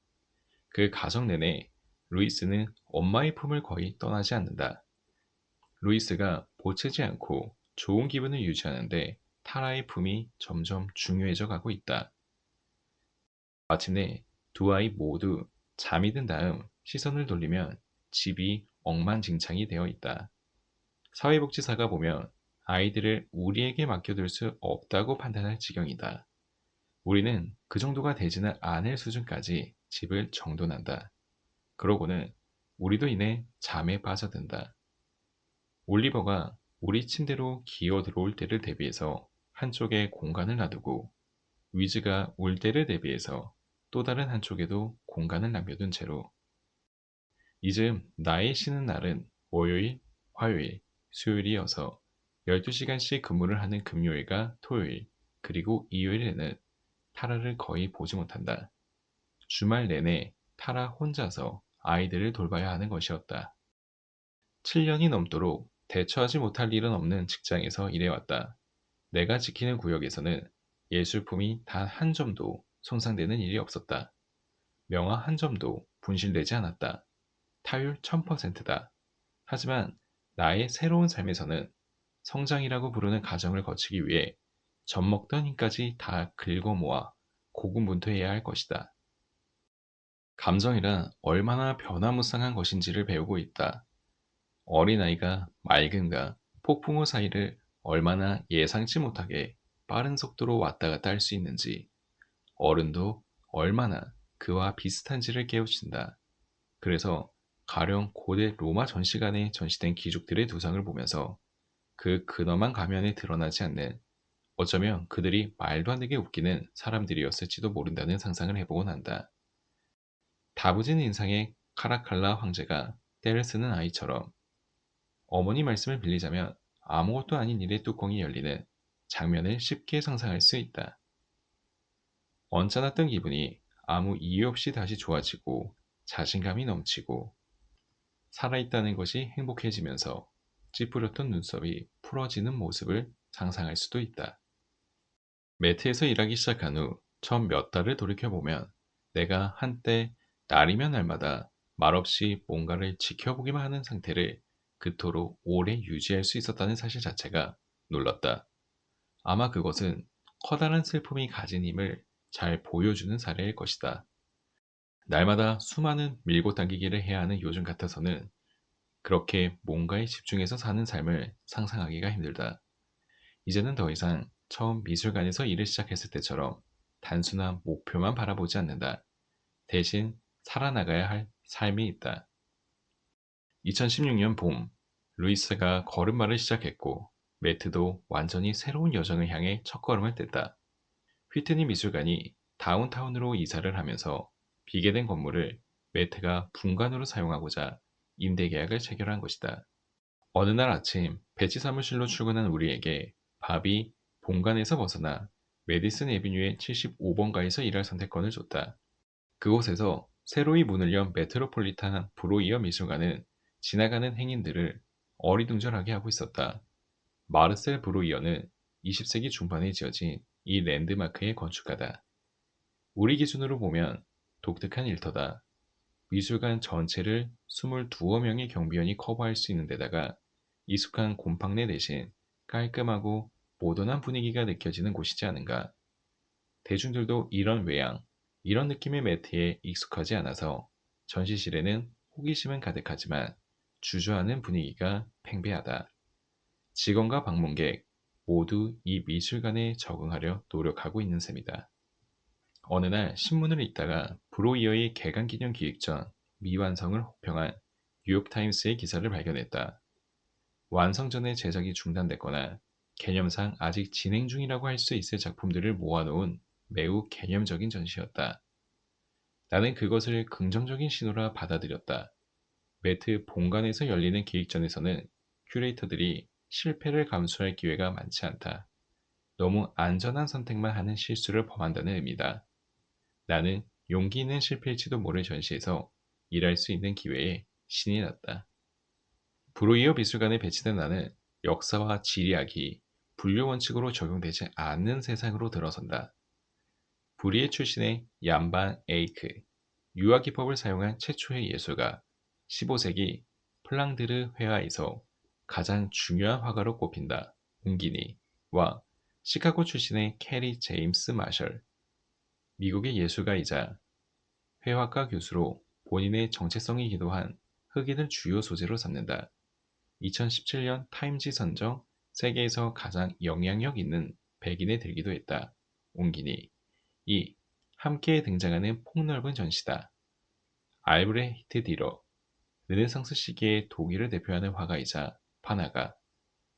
그 과정 내내 루이스는 엄마의 품을 거의 떠나지 않는다. 루이스가 보채지 않고 좋은 기분을 유지하는데 타라의 품이 점점 중요해져 가고 있다. 마침내 두 아이 모두 잠이 든 다음 시선을 돌리면 집이 엉망진창이 되어 있다. 사회복지사가 보면 아이들을 우리에게 맡겨둘 수 없다고 판단할 지경이다. 우리는 그 정도가 되지는 않을 수준까지 집을 정돈한다. 그러고는 우리도 이내 잠에 빠져든다. 올리버가 우리 침대로 기어 들어올 때를 대비해서 한쪽에 공간을 놔두고 위즈가 올 때를 대비해서 또 다른 한쪽에도 공간을 남겨둔 채로 이즘 나의 쉬는 날은 월요일, 화요일, 수요일이어서 12시간씩 근무를 하는 금요일과 토요일, 그리고 일요일에는 타라를 거의 보지 못한다. 주말 내내 타라 혼자서 아이들을 돌봐야 하는 것이었다. 7년이 넘도록 대처하지 못할 일은 없는 직장에서 일해왔다. 내가 지키는 구역에서는 예술품이 단 한 점도 손상되는 일이 없었다. 명화 한 점도 분실되지 않았다. 타율 1000%다. 하지만 나의 새로운 삶에서는 성장이라고 부르는 과정을 거치기 위해 젖먹던 힘까지 다 긁어 모아 고군분투해야 할 것이다. 감정이란 얼마나 변화무쌍한 것인지를 배우고 있다. 어린아이가 맑음과 폭풍우 사이를 얼마나 예상치 못하게 빠른 속도로 왔다 갔다 할 수 있는지, 어른도 얼마나 그와 비슷한지를 깨우친다. 그래서 가령 고대 로마 전시관에 전시된 기족들의 두상을 보면서 그 근엄한 가면에 드러나지 않는, 어쩌면 그들이 말도 안 되게 웃기는 사람들이었을지도 모른다는 상상을 해보곤 한다. 다부진 인상의 카라칼라 황제가 때를 쓰는 아이처럼 어머니 말씀을 빌리자면 아무것도 아닌 일의 뚜껑이 열리는 장면을 쉽게 상상할 수 있다. 언짢았던 기분이 아무 이유 없이 다시 좋아지고 자신감이 넘치고 살아있다는 것이 행복해지면서 찌푸렸던 눈썹이 풀어지는 모습을 상상할 수도 있다. 매트에서 일하기 시작한 후 처음 몇 달을 돌이켜보면 내가 한때 날이면 날마다 말없이 뭔가를 지켜보기만 하는 상태를 그토록 오래 유지할 수 있었다는 사실 자체가 놀랐다. 아마 그것은 커다란 슬픔이 가진 힘을 잘 보여주는 사례일 것이다. 날마다 수많은 밀고 당기기를 해야 하는 요즘 같아서는 그렇게 뭔가에 집중해서 사는 삶을 상상하기가 힘들다. 이제는 더 이상 처음 미술관에서 일을 시작했을 때처럼 단순한 목표만 바라보지 않는다. 대신 살아나가야 할 삶이 있다. 2016년 봄, 루이스가 걸음마를 시작했고, 매트도 완전히 새로운 여정을 향해 첫걸음을 뗐다. 휘트니 미술관이 다운타운으로 이사를 하면서 비계된 건물을 매트가 분관으로 사용하고자 임대 계약을 체결한 것이다. 어느 날 아침 배치 사무실로 출근한 우리에게 밥이 본관에서 벗어나 메디슨 애비뉴의 75번가에서 일할 선택권을 줬다. 그곳에서 새로이 문을 연 메트로폴리탄 브로이어 미술관은 지나가는 행인들을 어리둥절하게 하고 있었다. 마르셀 브로이어는 20세기 중반에 지어진 이 랜드마크의 건축가다. 우리 기준으로 보면 독특한 일터다. 미술관 전체를 22명의 경비원이 커버할 수 있는 데다가 익숙한 곰팡내 대신 깔끔하고 모던한 분위기가 느껴지는 곳이지 않은가. 대중들도 이런 외양, 이런 느낌의 매트에 익숙하지 않아서 전시실에는 호기심은 가득하지만 주저하는 분위기가 팽배하다. 직원과 방문객 모두 이 미술관에 적응하려 노력하고 있는 셈이다. 어느 날 신문을 읽다가 브로이어의 개관 기념 기획 전 미완성을 혹평한 뉴욕타임스의 기사를 발견했다. 완성 전에 제작이 중단됐거나 개념상 아직 진행 중이라고 할 수 있을 작품들을 모아놓은 매우 개념적인 전시였다. 나는 그것을 긍정적인 신호라 받아들였다. 매트 본관에서 열리는 기획전에서는 큐레이터들이 실패를 감수할 기회가 많지 않다. 너무 안전한 선택만 하는 실수를 범한다는 의미다. 나는 용기 있는 실패일지도 모를 전시에서 일할 수 있는 기회에 신이 났다. 브로이어 미술관에 배치된 나는 역사와 지리학이 분류 원칙으로 적용되지 않는 세상으로 들어선다. 브리에 출신의 얀반 에이크, 유화 기법을 사용한 최초의 예술가, 15세기 플랑드르 회화에서 가장 중요한 화가로 꼽힌다. 웅기니와 시카고 출신의 캐리 제임스 마셜, 미국의 예술가이자 회화과 교수로 본인의 정체성이기도 한 흑인을 주요 소재로 삼는다. 2017년 타임지 선정 세계에서 가장 영향력 있는 100인에 들기도 했다. 옹기니 2. 함께 등장하는 폭넓은 전시다. 알브레히트 디러 르네상스 시기의 독일을 대표하는 화가이자 판화가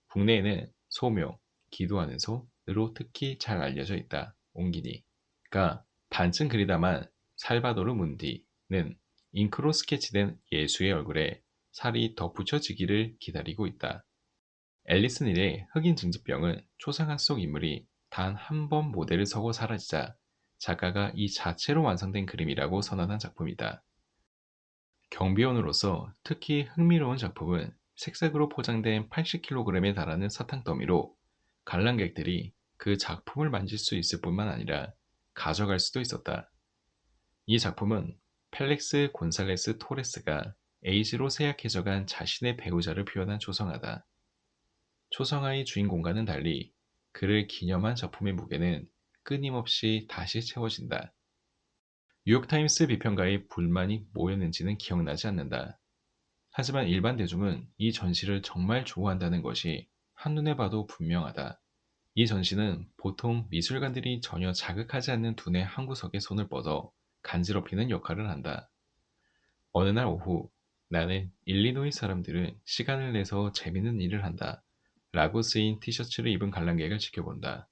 국내에는 소묘, 기도하는 소로 특히 잘 알려져 있다. 옹기니가 반쯤 그리다만 살바도르 문디는 잉크로 스케치된 예수의 얼굴에 살이 덧붙여지기를 기다리고 있다. 앨리슨 힐의 흑인 증지병은 초상화 속 인물이 단 한 번 모델을 서고 사라지자 작가가 이 자체로 완성된 그림이라고 선언한 작품이다. 경비원으로서 특히 흥미로운 작품은 색색으로 포장된 80kg에 달하는 사탕 더미로 관람객들이 그 작품을 만질 수 있을 뿐만 아니라 가져갈 수도 있었다. 이 작품은 펠릭스 곤살레스 토레스가 에이즈로 쇠약해져간 자신의 배우자를 표현한 초성화다. 초성화의 주인공과는 달리 그를 기념한 작품의 무게는 끊임없이 다시 채워진다. 뉴욕타임스 비평가의 불만이 뭐였는지는 기억나지 않는다. 하지만 일반 대중은 이 전시를 정말 좋아한다는 것이 한눈에 봐도 분명하다. 이 전시는 보통 미술관들이 전혀 자극하지 않는 두뇌 한 구석에 손을 뻗어 간지럽히는 역할을 한다. 어느 날 오후 나는 일리노이 사람들은 시간을 내서 재밌는 일을 한다. 라고 쓰인 티셔츠를 입은 관람객을 지켜본다.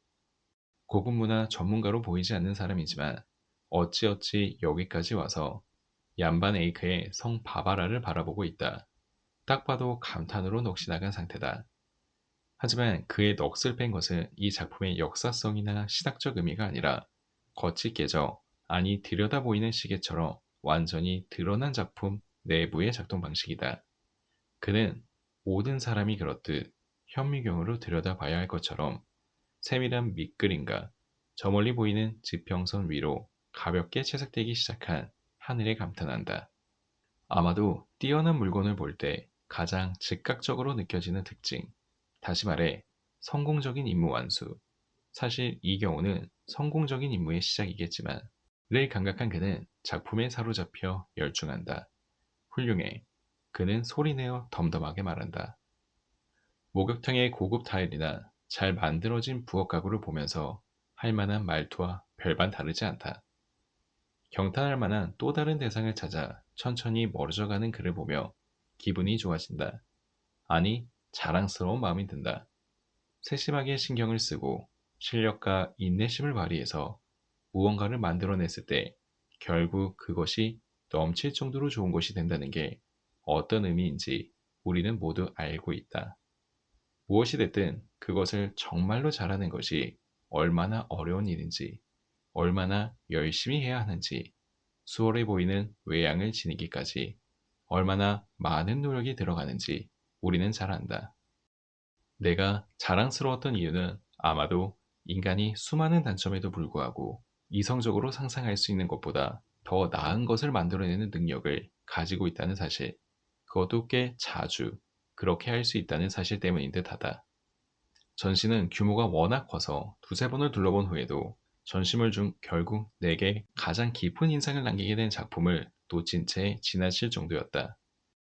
고급 문화 전문가로 보이지 않는 사람이지만 어찌어찌 여기까지 와서 얀반 에이크의 성 바바라를 바라보고 있다. 딱 봐도 감탄으로 넋이 나간 상태다. 하지만 그의 넋을 뺀 것은 이 작품의 역사성이나 시각적 의미가 아니라 겉이 깨져 아니 들여다보이는 시계처럼 완전히 드러난 작품 내부의 작동 방식이다. 그는 모든 사람이 그렇듯 현미경으로 들여다봐야 할 것처럼 세밀한 밑그림과 저 멀리 보이는 지평선 위로 가볍게 채색되기 시작한 하늘에 감탄한다. 아마도 뛰어난 물건을 볼 때 가장 즉각적으로 느껴지는 특징, 다시 말해 성공적인 임무 완수, 사실 이 경우는 성공적인 임무의 시작이겠지만 늘 감각한 그는 작품에 사로잡혀 열중한다. 훌륭해. 그는 소리내어 덤덤하게 말한다. 목욕탕의 고급 타일이나 잘 만들어진 부엌 가구를 보면서 할 만한 말투와 별반 다르지 않다. 경탄할 만한 또 다른 대상을 찾아 천천히 멀어져가는 그를 보며 기분이 좋아진다. 아니, 자랑스러운 마음이 든다. 세심하게 신경을 쓰고 실력과 인내심을 발휘해서 무언가를 만들어냈을 때 결국 그것이 넘칠 정도로 좋은 것이 된다는 게 어떤 의미인지 우리는 모두 알고 있다. 무엇이 됐든 그것을 정말로 잘하는 것이 얼마나 어려운 일인지, 얼마나 열심히 해야 하는지, 수월해 보이는 외양을 지니기까지 얼마나 많은 노력이 들어가는지 우리는 잘 안다. 내가 자랑스러웠던 이유는 아마도 인간이 수많은 단점에도 불구하고 이성적으로 상상할 수 있는 것보다 더 나은 것을 만들어내는 능력을 가지고 있다는 사실, 그것도 꽤 자주 그렇게 할 수 있다는 사실 때문인 듯하다. 전시는 규모가 워낙 커서 두세 번을 둘러본 후에도 전시물 중 결국 내게 가장 깊은 인상을 남기게 된 작품을 놓친 채 지나칠 정도였다.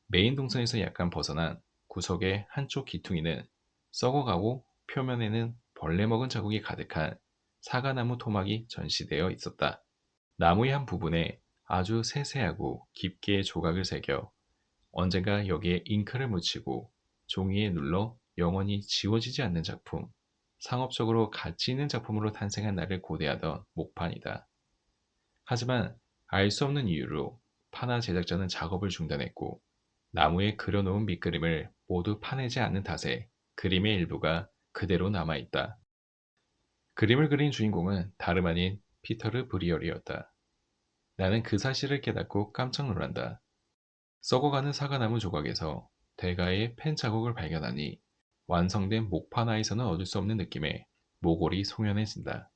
메인 동선에서 약간 벗어난 구석의 한쪽 기퉁이는 썩어가고 표면에는 벌레 먹은 자국이 가득한 사과나무 토막이 전시되어 있었다. 나무의 한 부분에 아주 세세하고 깊게 조각을 새겨 언젠가 여기에 잉크를 묻히고 종이에 눌러 영원히 지워지지 않는 작품, 상업적으로 가치 있는 작품으로 탄생한 날을 고대하던 목판이다. 하지만 알 수 없는 이유로 파나 제작자는 작업을 중단했고 나무에 그려놓은 밑그림을 모두 파내지 않는 탓에 그림의 일부가 그대로 남아있다. 그림을 그린 주인공은 다름 아닌 피터르 브리얼이었다. 나는 그 사실을 깨닫고 깜짝 놀란다. 썩어가는 사과나무 조각에서 대가의 펜 자국을 발견하니 완성된 목판화에서는 얻을 수 없는 느낌에 모골이 송연해진다.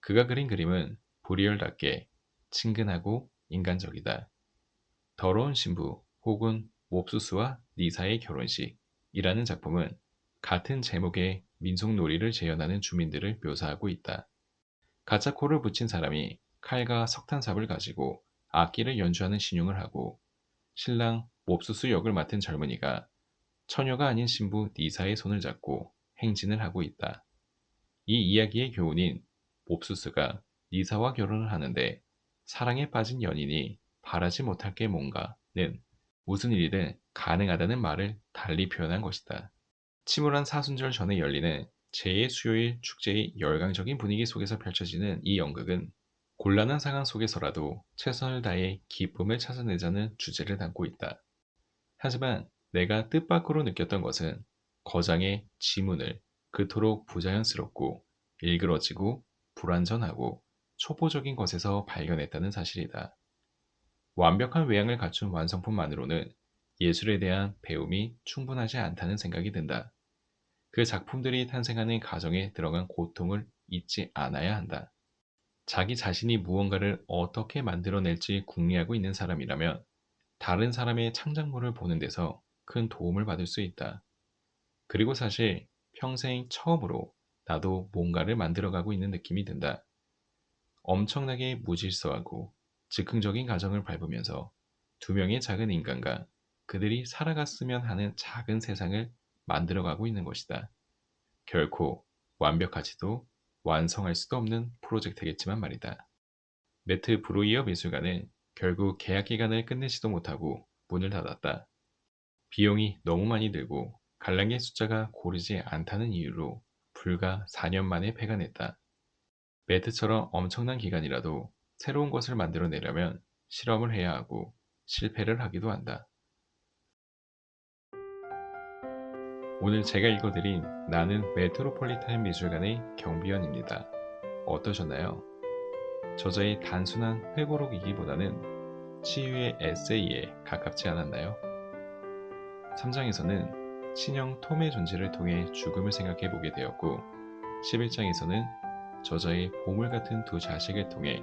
그가 그린 그림은 브리얼답게 친근하고 인간적이다. 더러운 신부 혹은 몹수스와 니사의 결혼식이라는 작품은 같은 제목의 민속놀이를 재현하는 주민들을 묘사하고 있다. 가짜 코를 붙인 사람이 칼과 석탄삽을 가지고 악기를 연주하는 신용을 하고 신랑 몹수스 역을 맡은 젊은이가 처녀가 아닌 신부 니사의 손을 잡고 행진을 하고 있다. 이 이야기의 교훈인 몹수스가 니사와 결혼을 하는데 사랑에 빠진 연인이 바라지 못할 게 뭔가는 무슨 일이든 가능하다는 말을 달리 표현한 것이다. 침울한 사순절 전에 열리는 제2수요일 축제의 열광적인 분위기 속에서 펼쳐지는 이 연극은 곤란한 상황 속에서라도 최선을 다해 기쁨을 찾아내자는 주제를 담고 있다. 하지만 내가 뜻밖으로 느꼈던 것은 거장의 지문을 그토록 부자연스럽고 일그러지고 불완전하고 초보적인 것에서 발견했다는 사실이다. 완벽한 외양을 갖춘 완성품만으로는 예술에 대한 배움이 충분하지 않다는 생각이 든다. 그 작품들이 탄생하는 과정에 들어간 고통을 잊지 않아야 한다. 자기 자신이 무언가를 어떻게 만들어낼지 궁리하고 있는 사람이라면 다른 사람의 창작물을 보는 데서 큰 도움을 받을 수 있다. 그리고 사실 평생 처음으로 나도 뭔가를 만들어가고 있는 느낌이 든다. 엄청나게 무질서하고 즉흥적인 과정을 밟으면서 두 명의 작은 인간과 그들이 살아갔으면 하는 작은 세상을 만들어가고 있는 것이다. 결코 완벽하지도 완성할 수도 없는 프로젝트겠지만 말이다. 매트 브루이어 미술관은 결국 계약 기간을 끝내지도 못하고 문을 닫았다. 비용이 너무 많이 들고 관람객 숫자가 고르지 않다는 이유로 불과 4년 만에 폐관했다. 매트처럼 엄청난 기간이라도 새로운 것을 만들어내려면 실험을 해야 하고 실패를 하기도 한다. 오늘 제가 읽어드린 나는 메트로폴리탄 미술관의 경비원입니다. 어떠셨나요? 저자의 단순한 회고록이기보다는 치유의 에세이에 가깝지 않았나요? 3장에서는 친형 톰의 존재를 통해 죽음을 생각해 보게 되었고 11장에서는 저자의 보물 같은 두 자식을 통해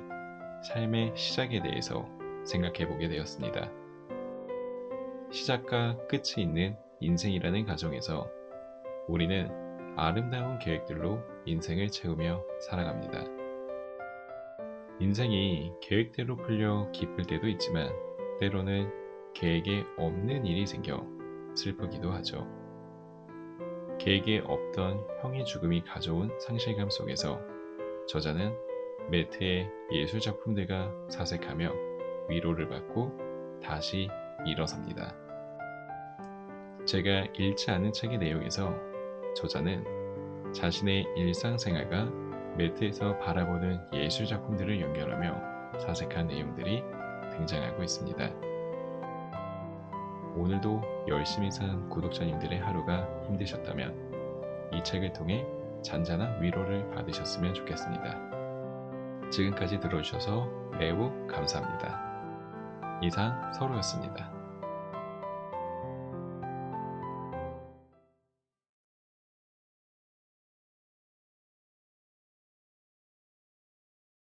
삶의 시작에 대해서 생각해 보게 되었습니다. 시작과 끝이 있는 인생이라는 가정에서 우리는 아름다운 계획들로 인생을 채우며 살아갑니다. 인생이 계획대로 풀려 기쁠 때도 있지만 때로는 계획에 없는 일이 생겨 슬프기도 하죠. 계획에 없던 형의 죽음이 가져온 상실감 속에서 저자는 매트의 예술 작품들과 사색하며 위로를 받고 다시 일어섭니다. 제가 읽지 않은 책의 내용에서 저자는 자신의 일상생활과 매트에서 바라보는 예술 작품들을 연결하며 사색한 내용들이 등장하고 있습니다. 오늘도 열심히 산 구독자님들의 하루가 힘드셨다면 이 책을 통해 잔잔한 위로를 받으셨으면 좋겠습니다. 지금까지 들어주셔서 매우 감사합니다. 이상 서로였습니다.